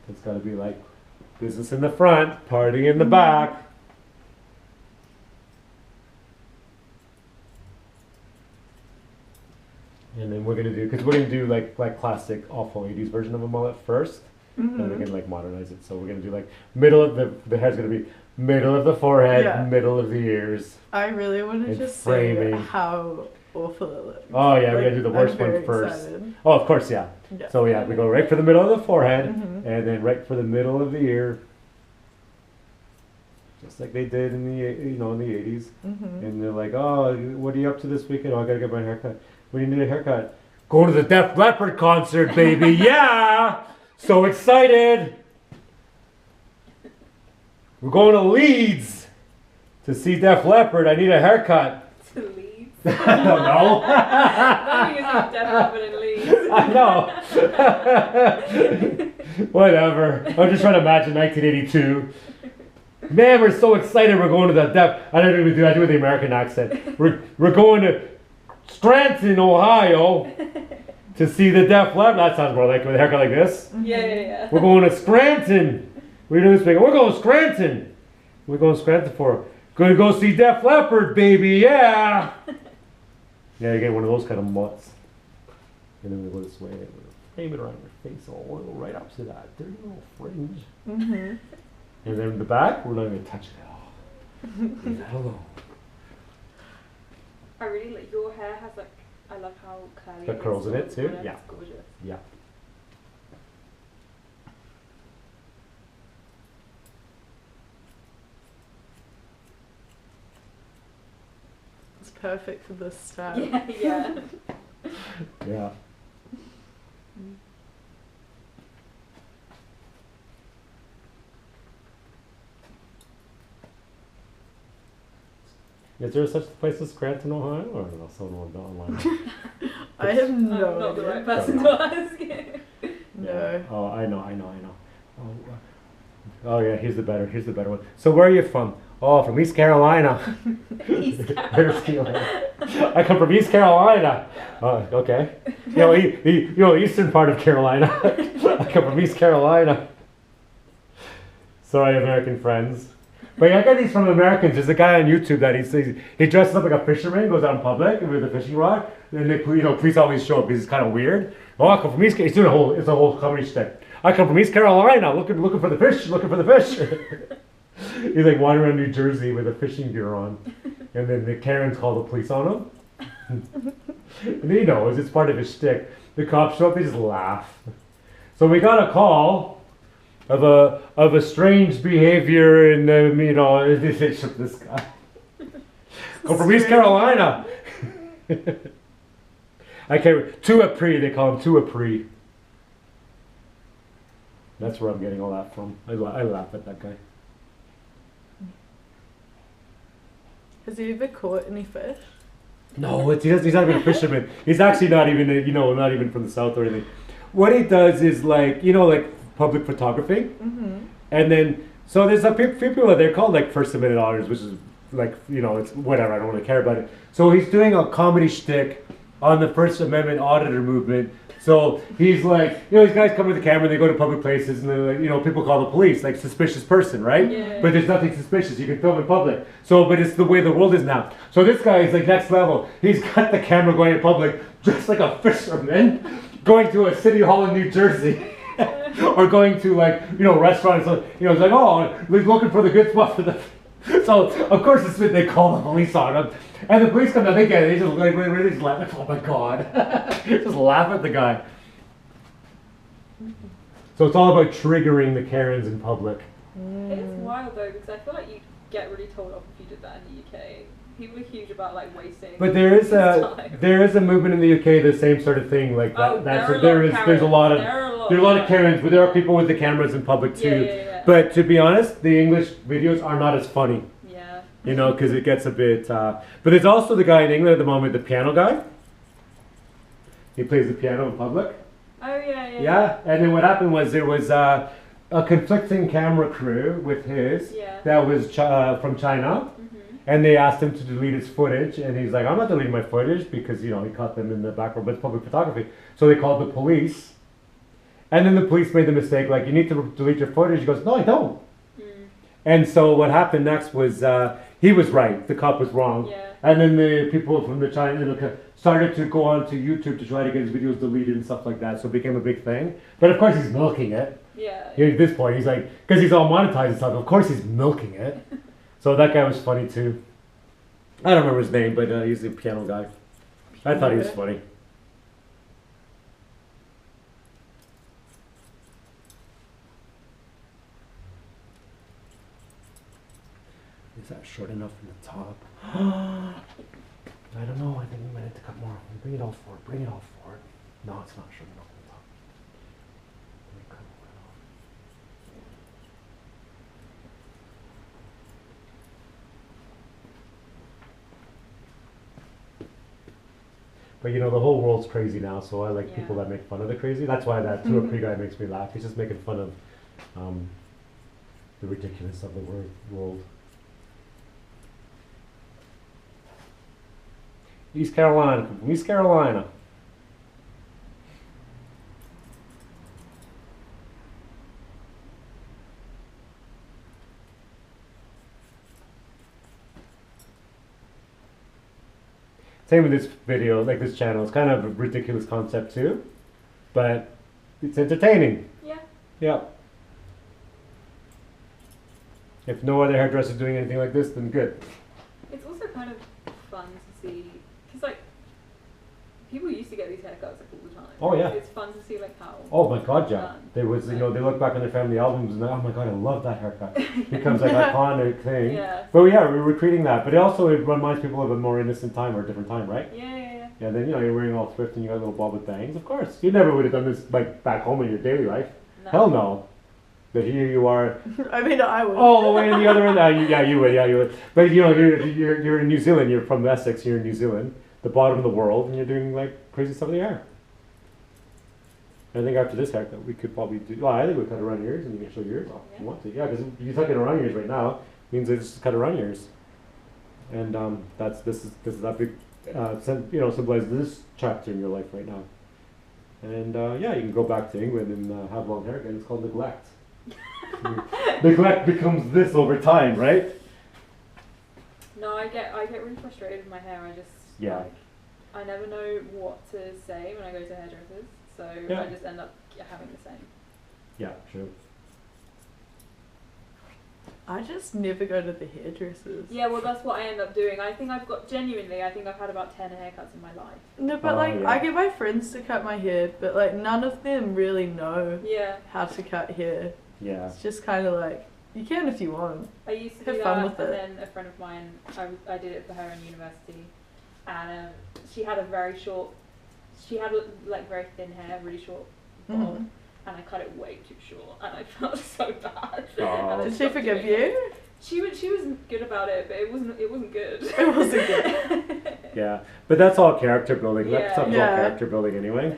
It's gotta be like business in the front, party in the back. And then we're gonna do, because we're gonna do like classic awful 80s version of a mullet first. Then we're gonna like modernize it. So we're gonna do like middle of the hair's gonna be middle of the forehead, Yeah. middle of the ears. I really want to And just framing. say how awful it looks. Oh yeah, we're gonna do the I'm worst one very first. excited. Oh, of course, yeah. Yeah. So yeah, we go right for the middle of the forehead, Mhm. and then right for the middle of the ear, just like they did in the in the 80s. Mhm. And they're like, oh, what are you up to this weekend? Oh, I gotta get my haircut. What do you need a haircut? Go to the Def Leppard concert, baby. Yeah. So excited! We're going to Leeds to see Def Leppard. I need a haircut. To Leeds. I don't know. Nothing is Def Leppard in Leeds. I know. Whatever. I'm just trying to imagine 1982. Man, we're so excited. We're going to the Def. I don't even do. I do with the American accent. We're going to Scranton, Ohio, to see the Def Leppard. That sounds more like with a haircut like this. Yeah. We're going to Scranton. We're doing this big. We're going to Scranton. We're going to Scranton for. Going to go see Def Leppard, baby. Yeah. Yeah, you get one of those kind of mutts. And then we go this way. And we're frame it around your face, all oil right up to that dirty little fringe. Mm-hmm. And then in the back, we're not going to touch it at all. Leave that alone. I really like your hair has like, I love how curly Got curls in it too? Yeah. Yeah. It's gorgeous. Yeah. It's perfect for this style. Yeah. Yeah. Is there such a place as Scranton, Ohio? Or no, someone online? I have I'm no not the idea. right person to ask. No. Oh, I know. Oh yeah, here's the better one. So where are you from? Oh, from East Carolina. East Carolina. I come from East Carolina. Oh, okay. You know, eastern part of Carolina. I come from East Carolina. Sorry, American friends. But I got these from Americans. There's a guy on YouTube that he dresses up like a fisherman, goes out in public with a fishing rod, and they, police always show up because it's kind of weird. Oh, I come from East. He's doing it's a whole comedy shtick. I come from East Carolina, looking for the fish, He's like wandering around New Jersey with a fishing gear on, and then the Karens call the police on him. And he knows it's part of his shtick. The cops show up, they just laugh. So we got a call of a strange behavior in this guy. Come from East Carolina. I can't. Tuapri, they call him Tuapri. That's where I'm getting all that from. I laugh at that guy. Has he ever caught any fish? No, he's not even a fisherman. He's actually not even not even from the south or anything. What he does is like public photography, and then so there's a few people they're called like First Amendment auditors, which is like it's whatever. I don't really care about it. So he's doing a comedy shtick on the First Amendment auditor movement. So he's like, these guys come with the camera, they go to public places, and they're like, people call the police, like suspicious person, right? Yeah. But there's nothing suspicious. You can film in public. So, but it's the way the world is now. So this guy is like next level. He's got the camera going in public, just like a fisherman, going to a city hall in New Jersey. Or going to restaurants. It's like, oh, we're looking for the good spot for the. So of course they call the police on him, and the police come down. They get it. They just really just laugh. Oh my god, just laugh at the guy. So it's all about triggering the Karens in public. It is wild though, because I feel like you'd get really told off if you did that in the UK. People are huge about wasting. But there is a movement in the UK, the same sort of thing like that. There's a lot of Karens, but there are people with the cameras in public too. Yeah. But to be honest, the English videos are not as funny. Yeah. Because it gets a bit. But there's also the guy in England at the moment, the piano guy. He plays the piano in public. Oh yeah. Yeah, and then what happened was there was a conflicting camera crew with his that was from China. And they asked him to delete his footage, and he's like, I'm not deleting my footage because, he caught them in the background, but it's public photography. So they called the police, and then the police made the mistake, like, you need to delete your footage. He goes, no, I don't. And so what happened next was, he was right, the cop was wrong. Yeah. And then the people from the China started to go on to YouTube to try to get his videos deleted and stuff like that, so it became a big thing. But of course he's milking it. Yeah. At this point, he's like, because he's all monetized and stuff, of course he's milking it. So that guy was funny too. I don't remember his name, but he's a piano guy. I thought he was funny. Is that short enough from the top? I don't know. I think we might have to cut more. Bring it all forward. No, it's not short enough from the top. Let me cut But you know, the whole world's crazy now, so I like Yeah. people that make fun of the crazy. That's why that 2 or 3 guy makes me laugh. He's just making fun of the ridiculous of the world. East Carolina, from East Carolina. Same with this video, like this channel. It's kind of a ridiculous concept too, but it's entertaining. Yeah. Yeah. If no other hairdresser is doing anything like this, then good. It's also kind of fun to see, because like people used to get these haircuts like all the time. Oh, yeah. It's fun to see like how. Oh my God, yeah. done. There was, you know, they look back on their family albums and oh my God, I love that haircut. It becomes like iconic thing. Yeah. But yeah, we're recreating that. But it also it reminds people of a more innocent time or a different time, right? Yeah. Yeah. Then you know you're wearing all thrift and you got a little bob with bangs. Of course, you never would have done this like back home in your daily life. No. Hell no. But here you are. I mean, I would. All the way in the other end. Yeah, you would. Yeah, you would. But you know, you're in New Zealand. You're from Essex. You're in New Zealand, the bottom of the world, and you're doing like crazy stuff with your hair. And I think after this haircut, we could probably do. Well, I think we cut around yours, and you can show yours off if you want to. Yeah, because you tuck it around yours right now means they just cut around yours, and this is that big, symbolizes this chapter in your life right now. And yeah, you can go back to England and have long hair again. It's called neglect. Neglect becomes this over time, right? No, I get really frustrated with my hair. I just Yeah. like, I never know what to say when I go to hairdressers, so Yeah. I just end up having the same. Yeah, true. I just never go to the hairdressers. Yeah, well, that's what I end up doing. I think I've had about 10 haircuts in my life. No, but Oh, like yeah. I get my friends to cut my hair, but like none of them really know Yeah. how to cut hair. Yeah. It's just kind of like you can if you want. I used to Have do fun that, with and it. then a friend of mine, I did it for her in university, and she had a very short, she had like very thin hair, really short bob, Mhm. and I cut it way too short, and I felt so bad. Oh. And I Did she stopped forgive doing it. you? She was good about it, but it wasn't good. It wasn't good. Yeah, but that's all character building. That Yeah. stuff's all Yeah. character building anyway.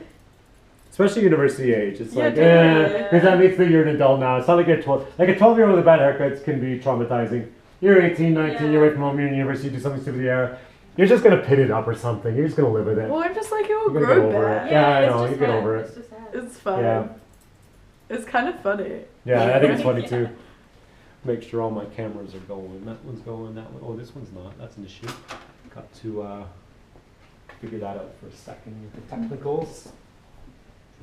Especially university age. It's Yeah, like, definitely. because that makes that you're an adult now. It's not like you're 12. Like a 12-year-old with a bad haircut can be traumatizing. You're 18, 19, Yeah. you're away from home, you're in university, you do something stupid with your hair. You're just going to pit it up or something. You're just going to live with it. Well, I'm just like it will You're gonna grow get over back. it. Yeah, I it's know, just you get hair. over it. It's just hair. It's fun. Yeah. It's kind of funny. Yeah, I think it's funny Yeah. too. Make sure all my cameras are going. That one's going, that one. Oh, this one's not. That's an issue. Got to figure that out for a second with the technicals.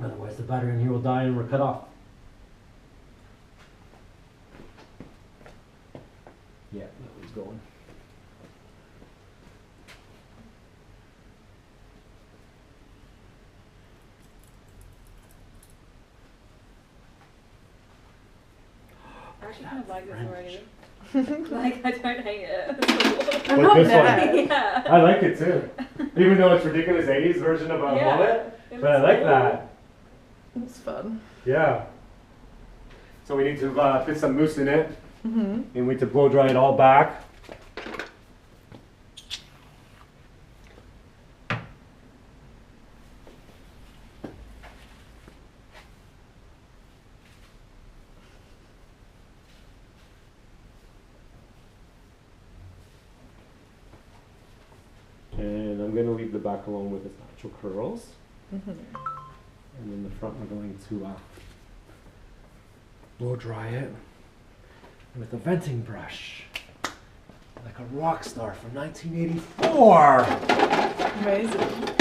Otherwise the battery in here will die and we're cut off. Yeah, that one's going. I actually kind of like this French. already. Like, I don't hate it. I'm What, not this one? mad. Yeah. I like it too. Even though it's ridiculous 80s version of a Yeah, mullet. it But I looks like cool. that. It's fun. Yeah. So we need to put some mousse in it. Mhm. And we need to blow dry it all back. And I'm going to leave the back alone with its natural curls. Mhm. And then the front we're going to blow dry it with a venting brush. Like a rock star from 1984. Amazing.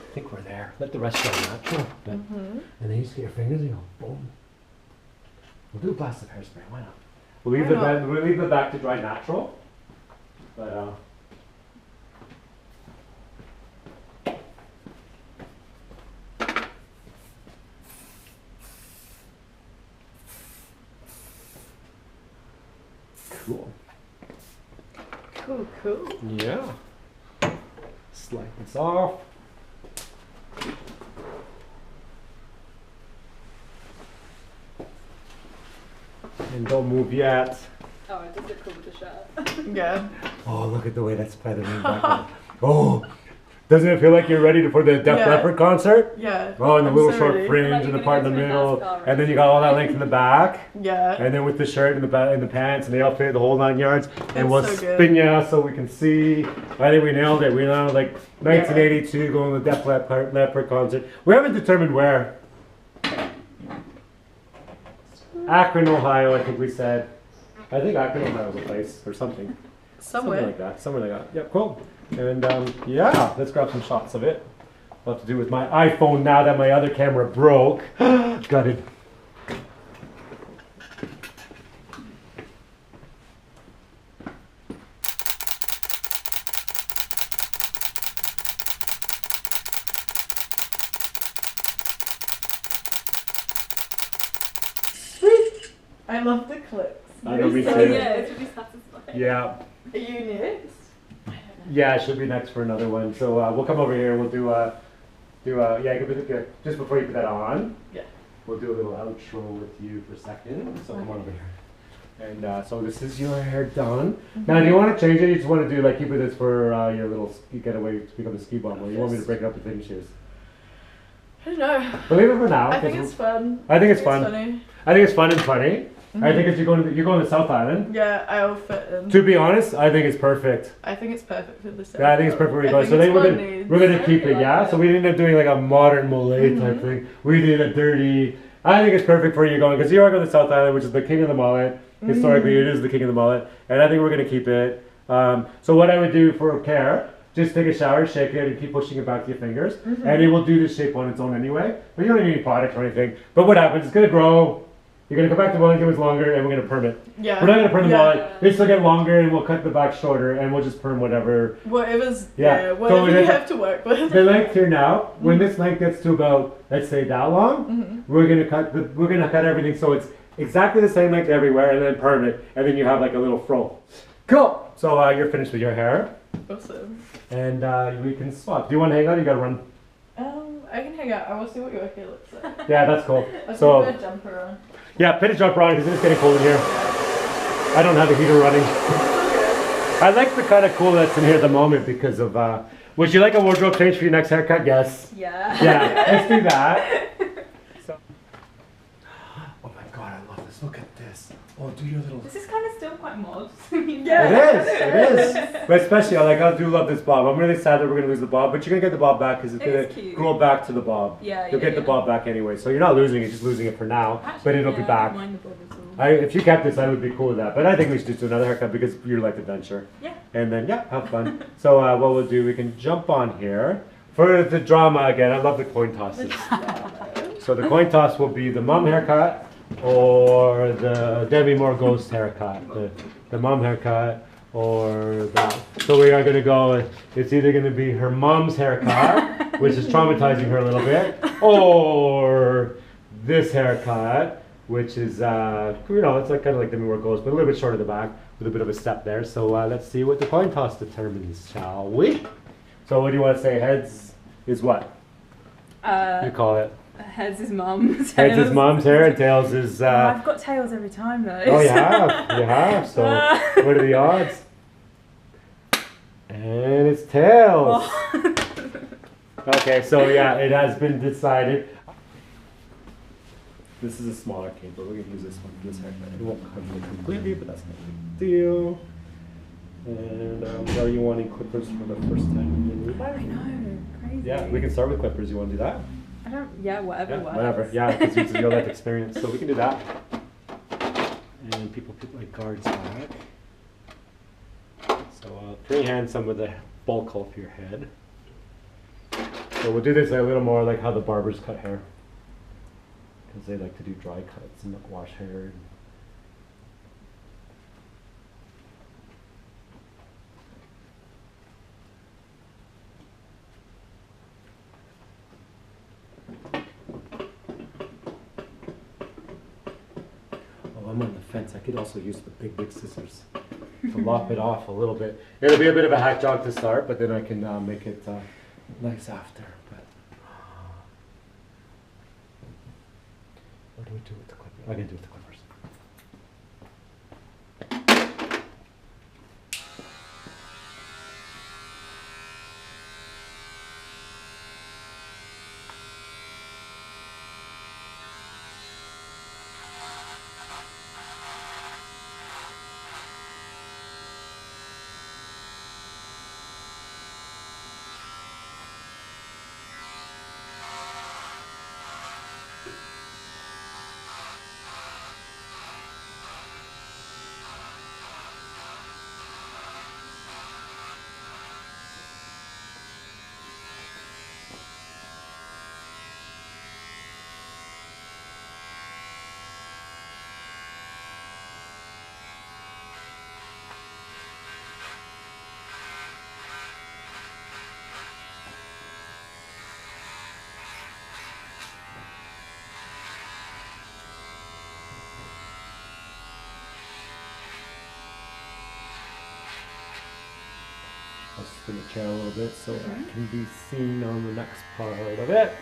I think we're there. Let the rest go natural. Mhm. And then you just get your fingers and you go boom. We'll do plastic hairspray, why not? We'll leave Why not? we'll leave the back to dry natural. But cool. Cool, cool. Yeah. Slide this off. And don't move yet. Oh, it does look cool with the shirt. Yeah. Oh, look at the way that's feathering back. Oh, doesn't it feel like you're ready for the Def Yeah. Leppard concert? Yeah. Oh, and the I'm little so short ready. fringe Like and you're the part in gonna the go to a middle, NASCAR and then you got all that length in the back, Yeah. and then with the shirt and the pants and the outfit, the whole 9 yards, and we'll so good. spin ya so we can see. I think we nailed it. We nailed like 1982 going to the Def Leppard concert. We haven't determined where. Akron, Ohio, I think we said. I think Akron, Ohio was a place or something. Somewhere. Something like that. Somewhere like that. Yep, cool. And yeah, let's grab some shots of it. I'll have to do with my iPhone now that my other camera broke. Gutted. I love the clips. I know, me They're too. so Yeah, good. it's really satisfying. Yeah. Are you next? Yeah, it should be next for another one. So we'll come over here and we'll do yeah, you can put it, just before you put that on. Yeah. We'll do a little outro with you for a second. So come on over here. And so this is your hair done. Now, do you want to change it? You just want to do like keep it this for your little getaway to become a ski bum, or you want me to break it up into finishes? I don't know. But leave it for now. I think it's fun. I think it's fun. Funny. I think it's fun and funny. I think if you're going to South Island. Yeah, I'll fit in. To be honest, I think it's perfect. I think it's perfect for this. Yeah, I think it's perfect where you're going. So then we're gonna keep it, yeah. So we didn't end up doing like a modern mullet type thing. We did a dirty. I think it's perfect for where you're going because you are going to South Island, which is the king of the mullet. Historically, it is the king of the mullet, and I think we're gonna keep it. So what I would do for care, just take a shower, shake it, and keep pushing it back to your fingers, and it will do the shape on its own anyway. But you don't need any product or anything. But what happens? It's gonna grow. You're gonna come back to Wellington longer, and we're gonna perm it. Yeah. We're not gonna perm the Yeah. mullet. This will get longer, and we'll cut the back shorter, and we'll just perm whatever. Whatever's Yeah. whatever So you have to work with. The length here now, when this length gets to about, let's say that long, we're gonna cut everything so it's exactly the same length everywhere, and then perm it, and then you have like a little fro. Cool. So you're finished with your hair, Awesome. and we can swap. Do you want to hang out? You gotta run. I can hang out. I will see what your hair looks like. Yeah, that's cool. I'll So put a jumper on. yeah, put a jumper on because it's getting cold in here. I don't have the heater running. I like the kind of cool that's in here at the moment because of. Would you like a wardrobe change for your next haircut? Yes. Yeah. Yeah, let's do that. So. Oh my god, I love this. Look at this. Oh, do your little. This is kind of still quite mod. Yeah. It is. But especially, I do love this bob. I'm really sad that we're gonna lose the bob, but you're gonna get the bob back because it's It is gonna cute. grow back to the bob. Yeah, You'll get the bob back anyway, so you're not losing it, just losing it for now. Actually, but it'll yeah, be I back. don't mind the bob at all. If you kept this, I would be cool with that. But I think we should just do another haircut because you like the adventure. Yeah. And then yeah, have fun. So what we'll do, we can jump on here for the drama again. I love the coin tosses. So the coin toss will be the mom haircut or the Debbie Moore ghost haircut. The mom haircut or that. So we are gonna go. It's either gonna be her mom's haircut, which is traumatizing her a little bit, or this haircut, which is it's like kind of like Debbie Moore ghost, but a little bit short at the back with a bit of a step there. So let's see what the coin toss determines, shall we? So what do you want to say? Heads is what? You call it? Heads is mum's. Heads is mom's hair, and tails is. I've got tails every time though. Oh, you have. So what are the odds? And it's tails. Oh. Okay, so yeah, it has been decided. This is a smaller cane, but we're gonna use this one for this haircut. It won't cover it completely, but that's not a big deal. And are you wanting clippers for the first time in your life? I know, crazy. Yeah, we can start with clippers. You want to do that? I don't. Yeah, whatever. Yeah, works. whatever. Yeah, because it's your life experience, so we can do that. And people put like guards back. So freehand some of the bulk off your head. So we'll do this a little more like how the barbers cut hair, because they like to do dry cuts and not wash hair. I'm on the fence. I could also use the big scissors to lop it off a little bit. It'll be a bit of a hack job to start, but then I can make it nice after. But what do we do with the clippers? I can do with the clippers. just spin the chair a little bit so that can be seen on the next part of it.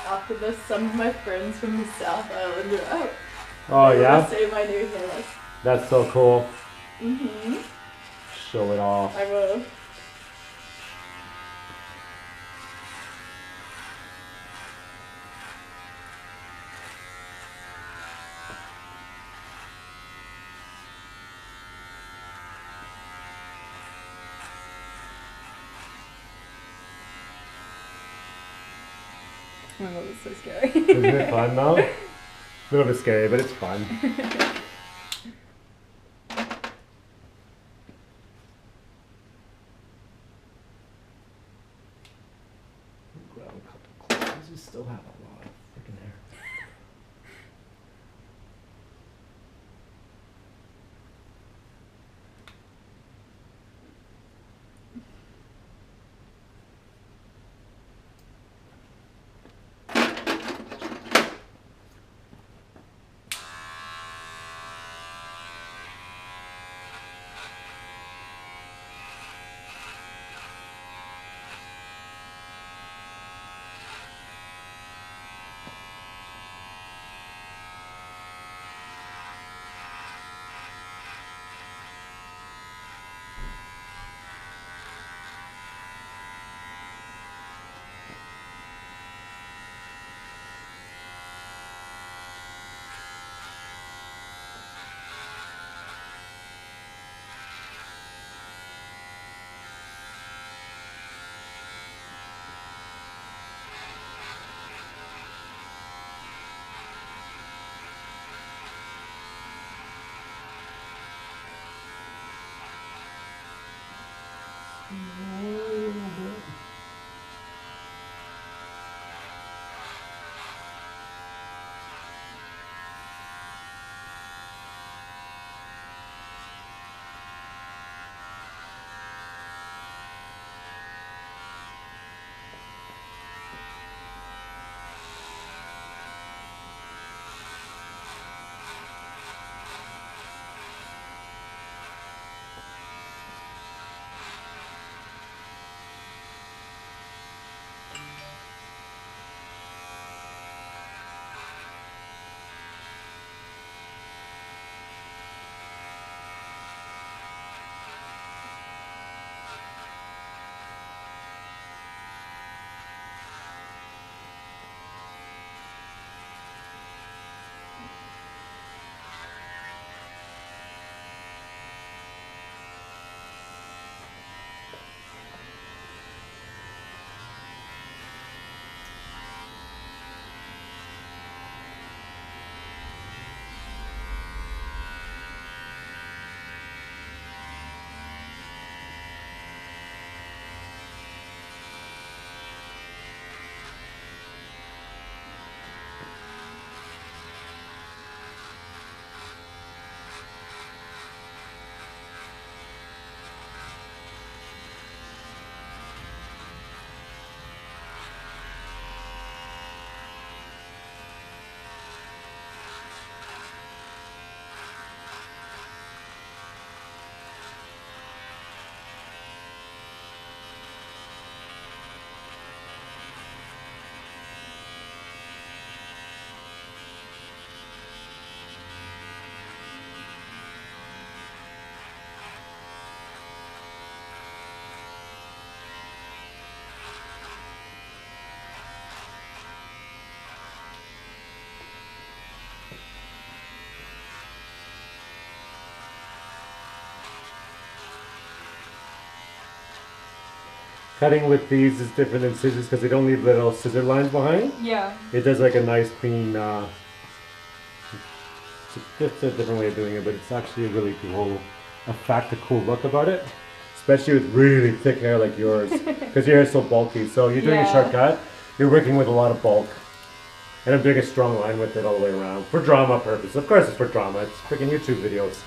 After this, some of my friends from the South Island are out. Oh They yeah? wanna see my new hairless. That's so cool. Mhm. Show it off. I will. Oh my god, it's so scary. Isn't it fun though? A little bit scary, but it's fun. Grab a couple clothes. We still have a lot of freaking hair. cutting with these is different than scissors because they don't leave little scissor lines behind. Yeah. It does like a nice clean, it's just a different way of doing it, but it's actually a really cool effect, a cool look about it. Especially with really thick hair like yours, because your hair is so bulky. So you're doing a short cut, you're working with a lot of bulk. And I'm doing a strong line with it all the way around. For drama purpose. Of course it's for drama, it's freaking YouTube videos.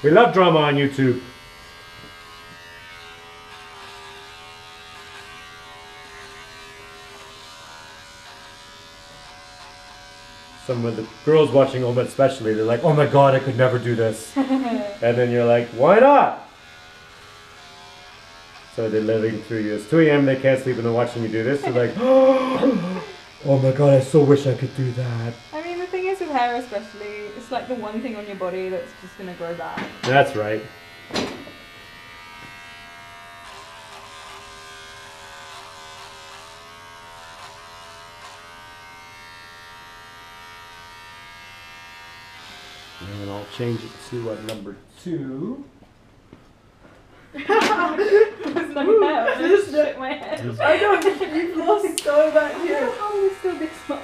We love drama on YouTube. Some of the girls watching home especially, they're like, oh my god, I could never do this. And then you're like, why not? So they're living through you. It's 2 a.m. they can't sleep and they're watching you do this. They're like, oh my god, I so wish I could do that. I mean, the thing is with hair especially, it's like the one thing on your body that's just going to grow back. That's right. And then I'll change it to number 2. There's no hair. I just shit my head. I know, you've lost so much here. How are we still this much?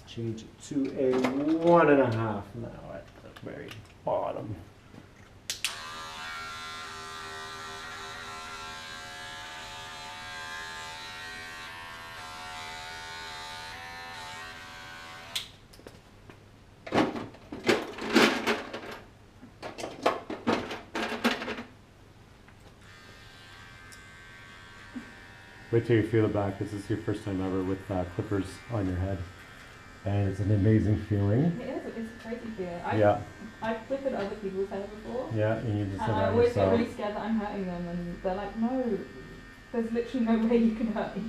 Change it to a 1.5 now at the very bottom. Wait till you feel it back. This is your first time ever with clippers on your head. And it's an amazing feeling. It is, it's a crazy feeling. I've clipped other people's hair before. Yeah, and you just And I always get really scared that I'm hurting them, and they're like, no, there's literally no way you can hurt me.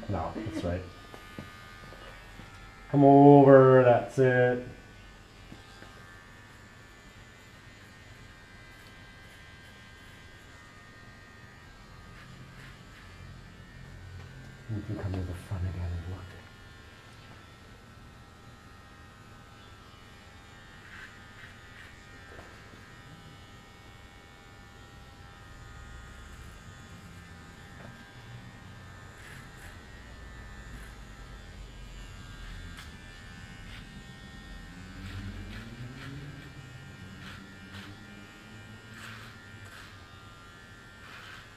No, that's right. Come over, that's it. You can come to the front again and look.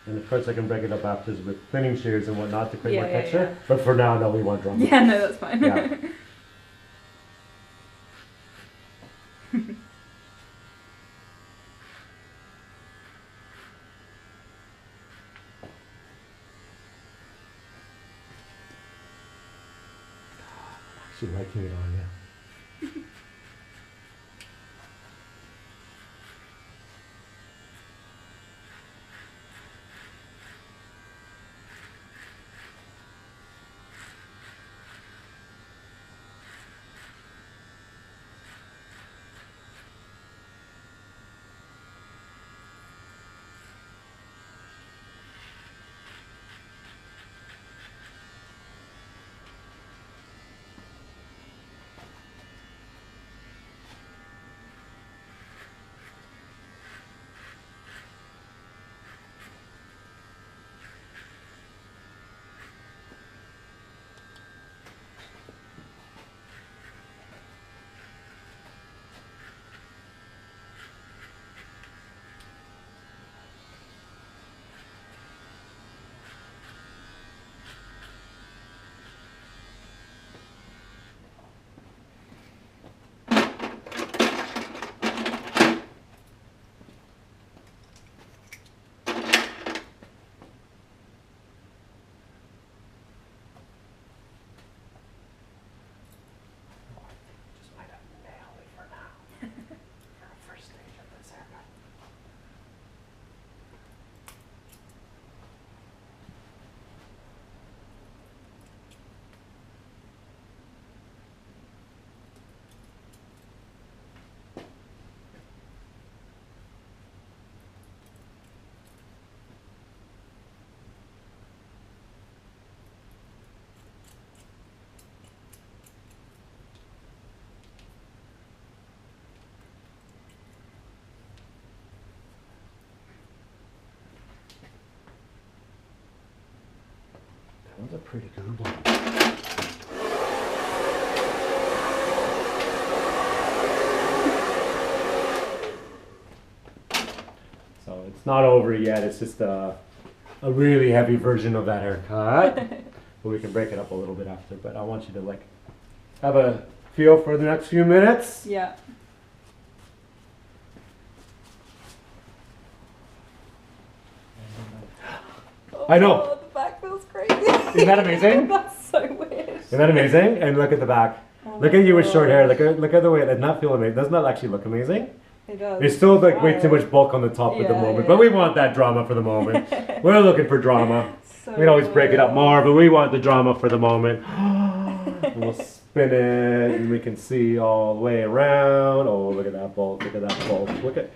And of course I can break it up after with cleaning shears and whatnot to create more texture. Yeah. But for now, no, we want drama. Yeah, no, that's fine. Yeah. I actually liking it on you. That's a pretty good one. So it's not over yet. It's just a really heavy version of that haircut. But we can break it up a little bit after. But I want you to like have a feel for the next few minutes. Yeah. I know. Oh, the back feels crazy. Isn't that amazing? That's so weird. Isn't that amazing? And look at the back. Oh Look my at you with short hair. gosh. Look at the way it does not feel amazing. Doesn't that actually look amazing? It does. There's still like way too Wow. much bulk on the top at the Yeah, moment, yeah. but we want that drama for the moment. We're looking for drama. So We'd always break it up weird. more, but we want the drama for the moment. And we'll spin it, and we can see all the way around. Oh, look at that bulk! Look at that bulk! Look at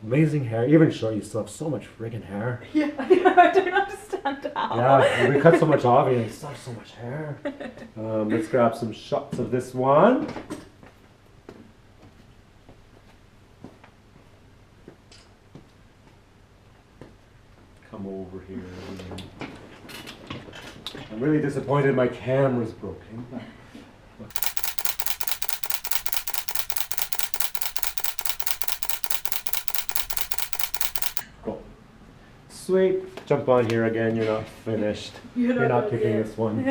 amazing hair. Even short, you still have so much friggin' hair. Yeah, I don't understand how. Yeah, we cut so much off, and you still have so much hair. Let's grab some shots of this one. Come over here. I'm really disappointed my camera's broken. Go. Sweet. Jump on here again. You're not finished. You're You're not done kicking yet. this one.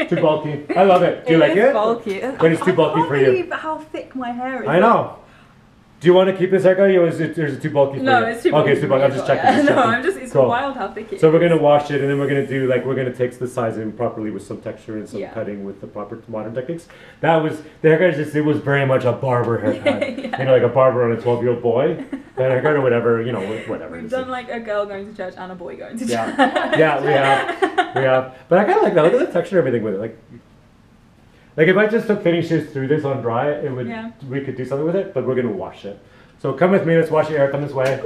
Too bulky. I love it. Do you like is it? bulky. But it's too bulky for you. I can't believe how thick my hair is. I know. Do you want to keep this haircut, or is it too bulky for No, you? it's too bulky. Okay, it's too bulky. I'm just checking. No, I'm just, it's Cool. wild how thick it is. So we're gonna wash it, and then we're gonna do like we're gonna take the sizing properly with some texture and some Yeah. cutting with the proper modern techniques. That was the haircut. It was very much a barber haircut. Yeah. You know, like a barber on a 12-year-old boy. That haircut or whatever. You know, whatever. We've It's done like a girl going to church and a boy going to church. Yeah, yeah, we have. But I kind of like that. Look at the texture, and everything with it. Like if I just took finishes through this on dry, it would. Yeah. We could do something with it, but we're gonna wash it. So come with me. Let's wash your hair. Come this way.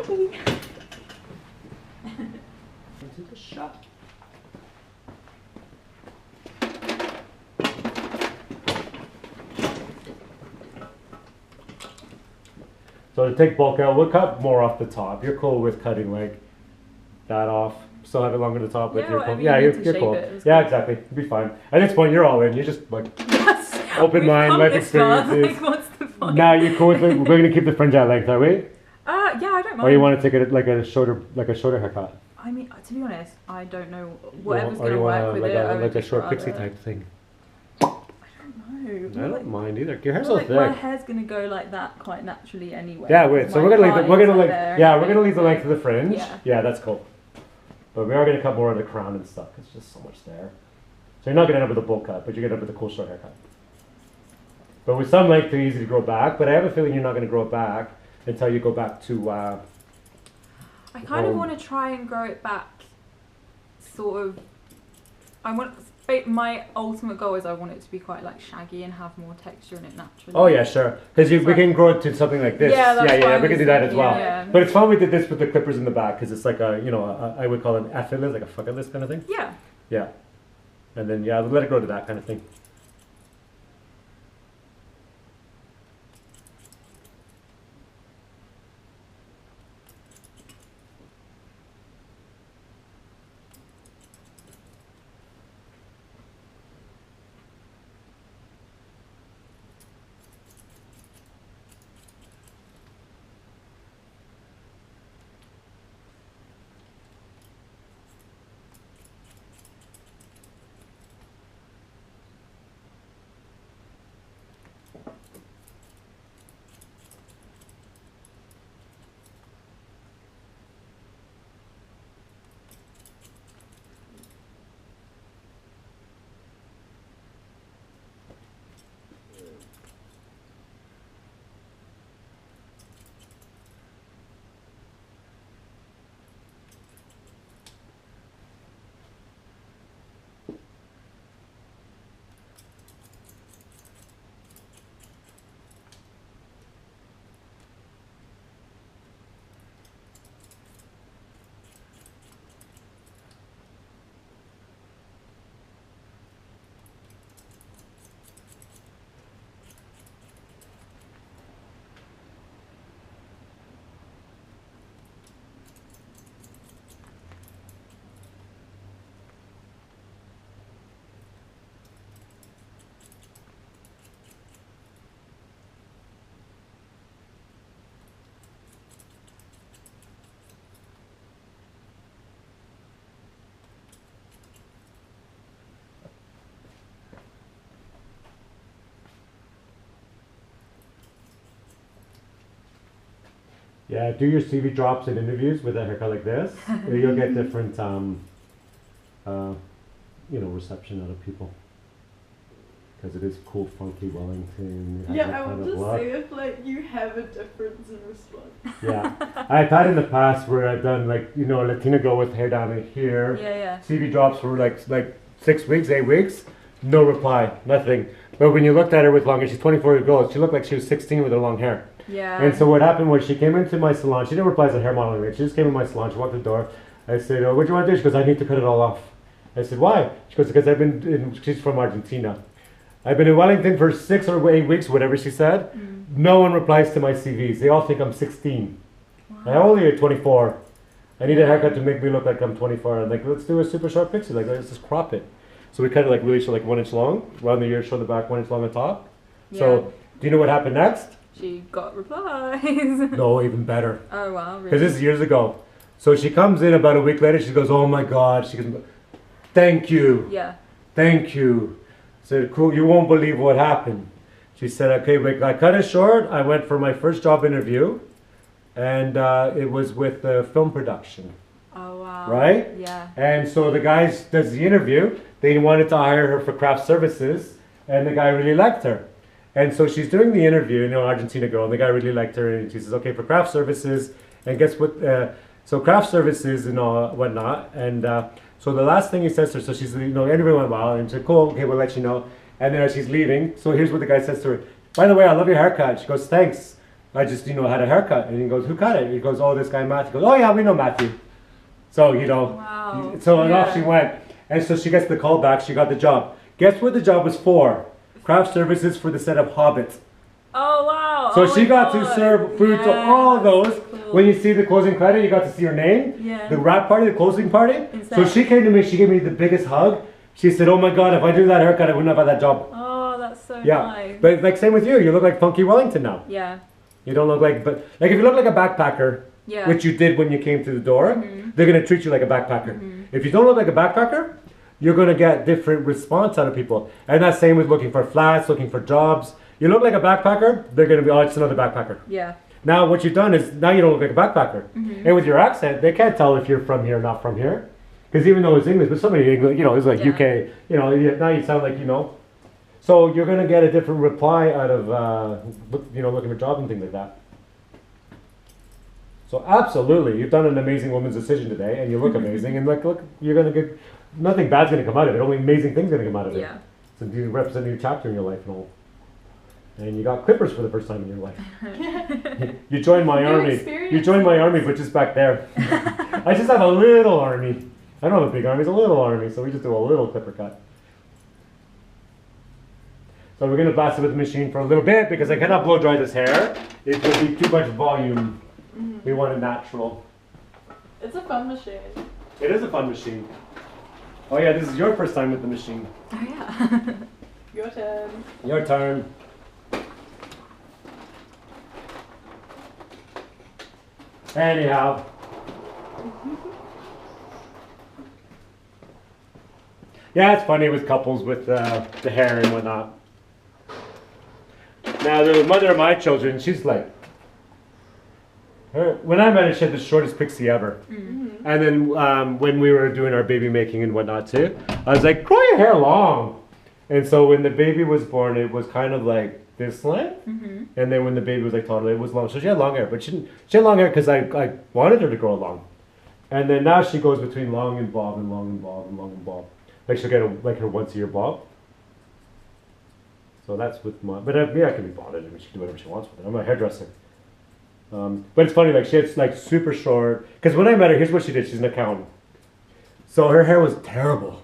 Take a shot. So to take bulk out, we'll cut more off the top. You're cool with cutting like that off. Still have it longer to the top, but Yeah, you're whatever cool. you Yeah, need you're, to you're shape cool. it, it's Yeah, cool. exactly. It'll be fine. At this point, you're all in. You're just like Yes. Open We've mind, come life this far, experiences. Like, what's the point? now you're cool with it. We're gonna keep the fringe at length, are we? Yeah, I don't mind. Or you want to take it like a shorter haircut? I mean, to be honest, I don't know. Whatever's Or going you to want work with like it. I would like a just short rather- pixie type thing? I don't know. I don't mind either. Your hair's Well, so like, my thick. hair's going to go like that quite naturally anyway. Yeah, wait. So My we're gonna leave the, part we're is gonna like like there yeah and we're gonna leave the everything. length of the fringe. Yeah. Yeah, that's cool. But we are gonna cut more of the crown and stuff. It's just so much there. So you're not gonna end up with a bowl cut, but you're gonna end up with a cool short haircut. But with some length, they're easy to grow back. But I have a feeling you're not gonna grow it back until you go back to. I kind of Um, want to try and grow it back. Sort of. My ultimate goal is I want it to be quite like shaggy and have more texture in it naturally. Oh yeah, sure. Because we Sorry. can grow it to something like this. Yeah, that's what I we can was do that as thinking, well. yeah. But it's fun we did this with the clippers in the back because it's like I would call it an effortless, like a effortless kind of thing. Yeah. Yeah. And then yeah, let it grow to that kind of thing. Yeah, do your CV drops in interviews with a haircut like this. You'll get different, reception out of people. Because it is cool, funky Wellington. It has Yeah, that I kind want of to look. see if like you have a difference in response. Yeah, I've had in the past where I've done like a Latina girl with hair down in here. Yeah. CV drops for like 6 weeks, 8 weeks, no reply, nothing. But when you looked at her with long hair, she's 24 years old. She looked like she was 16 with her long hair. Yeah. And so what happened was she came into my salon. She didn't reply as a hair modeling rate. She just came in my salon. She walked the door. I said, "What do you want to do?" She goes, "I need to cut it all off." I said, "Why?" She goes, "Because she's from Argentina. I've been in Wellington for 6 or 8 weeks, whatever she said. No one replies to my CVs. They all think I'm 16. I'm only 24. I need a haircut to make me look like I'm 24. I'm like, let's do a super short pixie. Like, let's just crop it. So we cut it like really short, like 1 inch long. Around the ear, show the back 1 inch long on top. So, do you know what happened next? She got replies. No, even better. Oh wow, really? Because this is years ago. So she comes in about a week later. She goes, "Oh my God." She goes, "Thank you. Yeah. Thank you." I said, "Cool, you won't believe what happened." She said, "Okay, wait, I cut it short. I went for my first job interview. And it was with the film production." Oh wow. Right? Yeah. And so the guy does the interview. They wanted to hire her for craft services. And the guy really liked her. And so she's doing the interview, Argentina girl, and the guy really liked her, and she says, "Okay, for craft services," and guess what? So craft services and all whatnot, and so the last thing he says to her, so she's, interview went well, and she said, "Cool, okay, we'll let you know." And then as she's leaving, so here's what the guy says to her: "By the way, I love your haircut." She goes, "Thanks. I just, had a haircut." And he goes, "Who cut it?" He goes, "Oh, this guy Matthew." He goes, "Oh yeah, we know Matthew." So Wow. so and off she went, and so she gets the call back. She got the job. Guess what the job was for? Craft services for the set of Hobbit. Oh wow. So Oh she my got God. to serve food to Yeah, all of those. that's cool. When you see the closing credit, you got to see her name. Yeah. The wrap party, the closing party. So Insane. she came to me, she gave me the biggest hug. She said, "Oh my God, if I do that haircut, I wouldn't have had that job." Oh, that's so Yeah. nice. But like same with you, you look like Funky Wellington now. Yeah. You don't look like, but like if you look like a backpacker, Yeah. which you did when you came to the door, they're gonna treat you like a backpacker. If you don't look like a backpacker, you're gonna get different response out of people. And that's same with looking for flats, looking for jobs. You look like a backpacker, they're gonna be, "Oh, it's another backpacker." Yeah. Now what you've done is, now you don't look like a backpacker. And with your accent, they can't tell if you're from here or not from here. Because even though it's English, but somebody, is like Yeah. UK, now you sound like, So you're gonna get a different reply out of, looking for jobs and things like that. So absolutely, you've done an amazing woman's decision today, and you look amazing, and look, you're gonna get, nothing bad's gonna come out of it, only amazing things gonna come out of it. Yeah. So you represent a new chapter in your life and all. And you got clippers for the first time in your life. You joined my New army. experience. You joined my army, but just back there. I just have a little army. I don't have a big army, it's a little army, so we just do a little clipper cut. So we're gonna blast it with the machine for a little bit because I cannot blow dry this hair. It would be too much volume. We want it natural. It's a fun machine. It is a fun machine. Oh yeah, this is your first time with the machine. Oh yeah. Your turn. Your turn. Anyhow. Yeah, it's funny with couples with the hair and whatnot. Now, the mother of my children, she's like, when I met her, she had the shortest pixie ever. And then when we were doing our baby making and whatnot too, I was like, grow your hair long. And so when the baby was born, it was kind of like this length. And then when the baby was like toddler, it was long. So she had long hair, but she had long hair because I wanted her to grow long. And then now she goes between long and bob and long and bob and long and bob. Like she'll get her once a year bob. So that's with my, but I can be bothered. I mean, she can do whatever she wants with it. I'm a hairdresser. But it's funny, like she had like super short, because when I met her, here's what she did. She's an accountant. So her hair was terrible.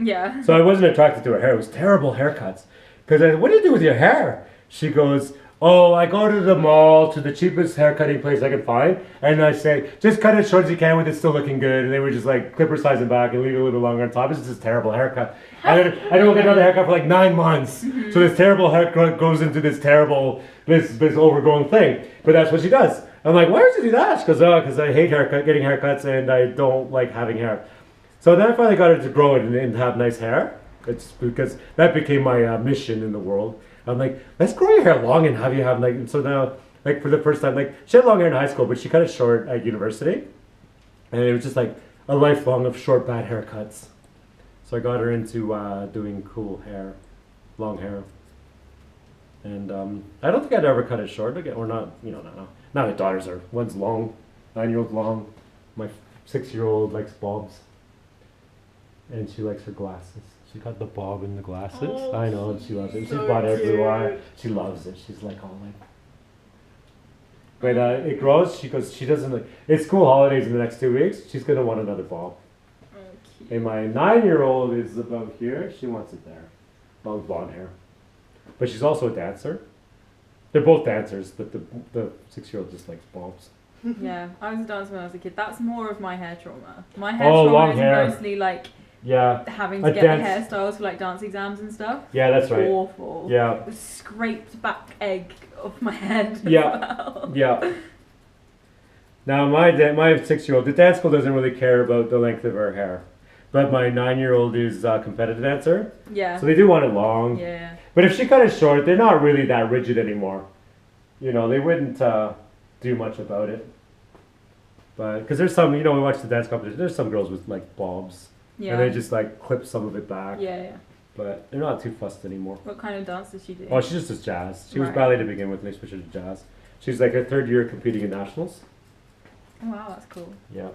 Yeah. So I wasn't attracted to her hair. It was terrible haircuts. Because I said, "What do you do with your hair?" She goes, "Oh, I go to the mall to the cheapest haircutting place I can find, and I say, just cut it short as you can with it still looking good." And they were just like clipper size and back and leave it a little longer on top. It's just a terrible haircut. I don't get another haircut for like 9 months. So this terrible haircut goes into this terrible, this overgrown thing. But that's what she does. I'm like, "Why does she do that?" She goes, "Oh, because I hate getting haircuts and I don't like having hair." So then I finally got her to grow it and have nice hair. It's because that became my mission in the world. I'm like, let's grow your hair long and have you have like, and so now like for the first time, like she had long hair in high school, but she cut it short at university, and it was just like a lifelong of short bad haircuts. So I got her into doing cool hair, long hair, and I don't think I'd ever cut it short again, or not. You know, no. Now my daughters are one's long, 9-year-old long. My 6-year-old likes bobs, and she likes her glasses. She got the bob in the glasses. Oh, I know, and she loves it. She's so bought it everywhere. cute. She loves it. She's like all like. But it grows. She goes. She doesn't like. It's school holidays in the next 2 weeks. She's gonna want another bob. Oh, cute. And my 9-year-old is about here. She wants it there, long blonde hair. But she's also a dancer. They're both dancers, but the 6-year-old just likes bobs. Yeah, I was a dancer when I was a kid. That's more of my hair trauma. My hair Oh, trauma long is hair. mostly like Yeah, having A to get dance- the hairstyles for like dance exams and stuff. yeah, that's right. Awful. Yeah, The scraped back egg of my head. Yeah. As well. yeah. Now my 6-year-old, the dance school doesn't really care about the length of her hair, but my 9-year-old is a competitive dancer, Yeah. so they do want it long. Yeah. But if she cut it short, they're not really that rigid anymore. You know, they wouldn't do much about it. But because there's some, you know, we watch the dance competition. There's some girls with like bobs, Yeah. and they just like clip some of it back. Yeah, yeah. But they're not too fussed anymore. What kind of dance does she do? Oh, she just does jazz. She was Right. ballet to begin with, and they switched her to jazz. She's like her 3rd year competing in nationals. Oh, wow, that's cool. Yeah.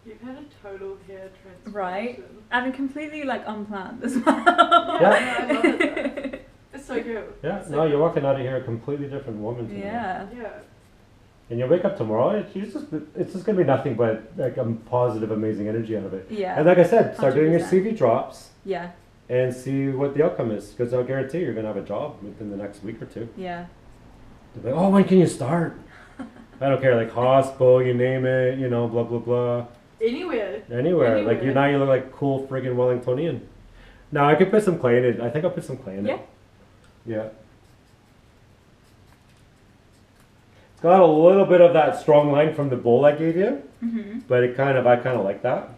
You've had a total hair transformation. Right. And completely like unplanned as well. Yeah, I love it though. It's so good. Yeah. It's so No, good. you're walking out of here a completely different woman today. Yeah. Yeah. And you'll wake up tomorrow. It's just gonna be nothing but like a positive, amazing energy out of it. Yeah. And like I said, start doing your 100%. CV drops Yeah. and see what the outcome is. Because I'll guarantee you're gonna have a job within the next week or two. Yeah. They're like, oh, when can you start? I don't care, like hospital, you name it, you know, blah blah blah. Anywhere. Anywhere. Like Anywhere. now you look like cool friggin' Wellingtonian. Now I could put some clay in it. I think I'll put some clay in Yeah. it. Yeah. It's got a little bit of that strong line from the bowl I gave you, Mm-hmm. but I kind of like that.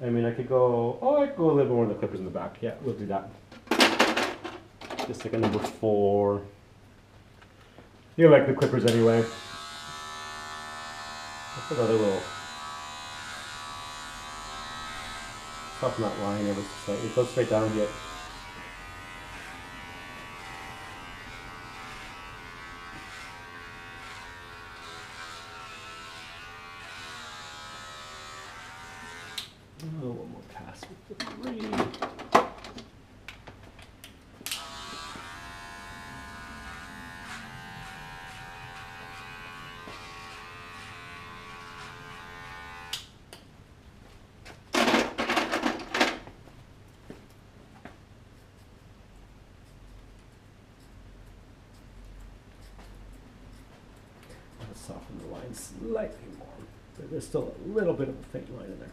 I mean, I could go a little bit more in the clippers in the back. Yeah, we'll do that. Just like a number 4. You like the clippers anyway. That's another little. Soften that line ever so slightly. Go straight down yet. Oh, one more pass with the 3. Let's soften the line slightly more. But there's still a little bit of a faint line in there.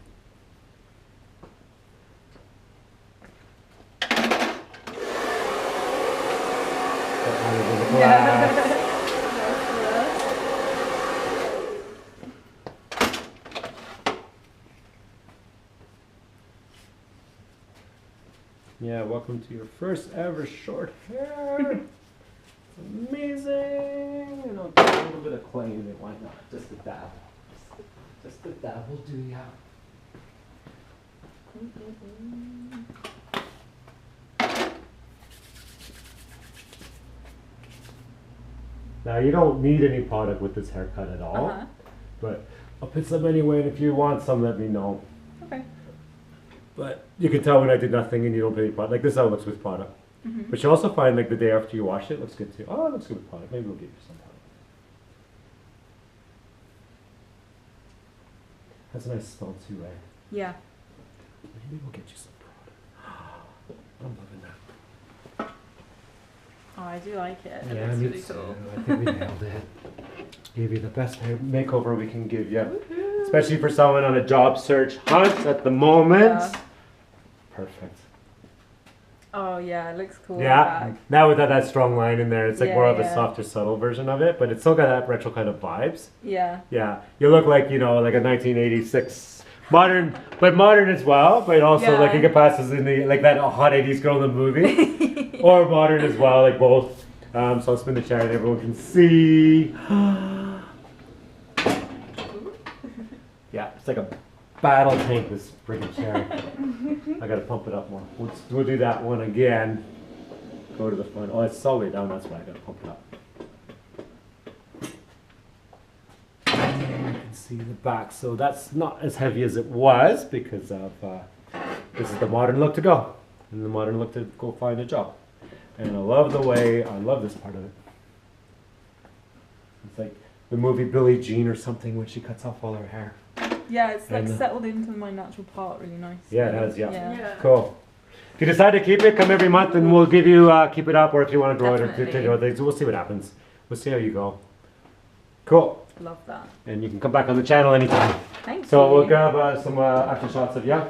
That line is in the glass. Yeah, welcome to your first ever short hair. It's amazing. And I'll put a little bit of clay in it. Why not? Just a dab. Just a dab will do ya. Now you don't need any product with this haircut at all, Uh-huh. but I'll put some anyway. And if you want some, let me know. Okay. But you can tell when I did nothing and you don't put any product. Like this is how it looks with product. Mm-hmm. But you also find like the day after you wash it, it looks good too. Oh, it looks good with product. Maybe we'll give you some product. Has a nice smell too, right? Yeah. Maybe we'll get you some product. I'm loving that. Oh, I do like it. It Yeah, looks me really too. cool. I think we nailed it. Gave you the best hair makeover we can give you. Especially for someone on a job search hunt at the moment. Yeah. Perfect. Oh yeah, it looks cool. Yeah, now without that strong line in there, it's like Yeah, more of a yeah. softer, subtle version of it, but it's still got that retro kind of vibes. Yeah. Yeah, you look like, you know, like a 1986 modern, but modern as well, but also like you Yeah. get past as in the, like that hot 80s girl in the movie, or modern as well, like both. So I'll spin the chair and everyone can see. Yeah, it's like a battle tank, this freaking chair. I gotta pump it up more. We'll do that one again. Go to the front. Oh, it's all the way down, that's why I gotta pump it up. And you can see the back, so that's not as heavy as it was because of this is the modern look to go. And the modern look to go find a job. And I love this part of it. It's like the movie Billie Jean or something when she cuts off all her hair. Yeah, it's like And, settled into my natural part really nice. Yeah, it has, yeah. Yeah. Cool. If you decide to keep it, come every month and we'll give you, keep it up, or if you want to grow it or Definitely. take other things, we'll see what happens. We'll see how you go. Cool. Love that. And you can come back on the channel anytime. Thank So you. we'll grab some after shots of you,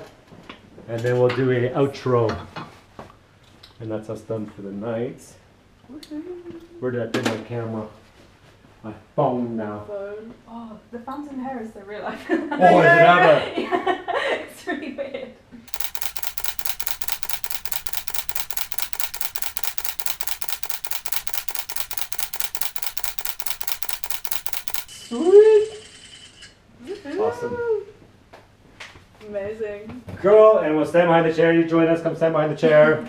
and then we'll do a outro. And that's us done for the night. Where did I put my camera? My phone now. Phone. Oh, the phantom hair is so real life. Oh, is it ever? Yeah, it's really weird. Sweet. Awesome. Amazing. Cool, and we'll stand behind the chair. You join us, come stand behind the chair.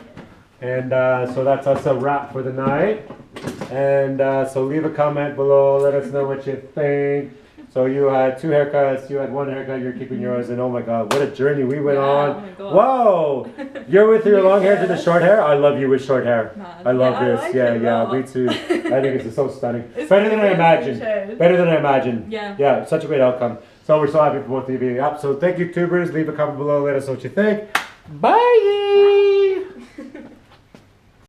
And so that's us a wrap for the night. And so leave a comment below, let us know what you think. So you had 2 haircuts, you had 1 haircut, you're keeping yours, and oh my god, what a journey we went Yeah, on. oh my God. Whoa! You're with your long hair to the short hair? I love you with short hair. Man. I love Yeah, this. like Yeah, it a yeah, lot. me too. I think it's so stunning. It's Better than I really imagined. changed. Better than I imagined. Yeah. Yeah, such a great outcome. So we're so happy for both of you being up. So thank you, tubers. Leave a comment below. Let us know what you think. Bye!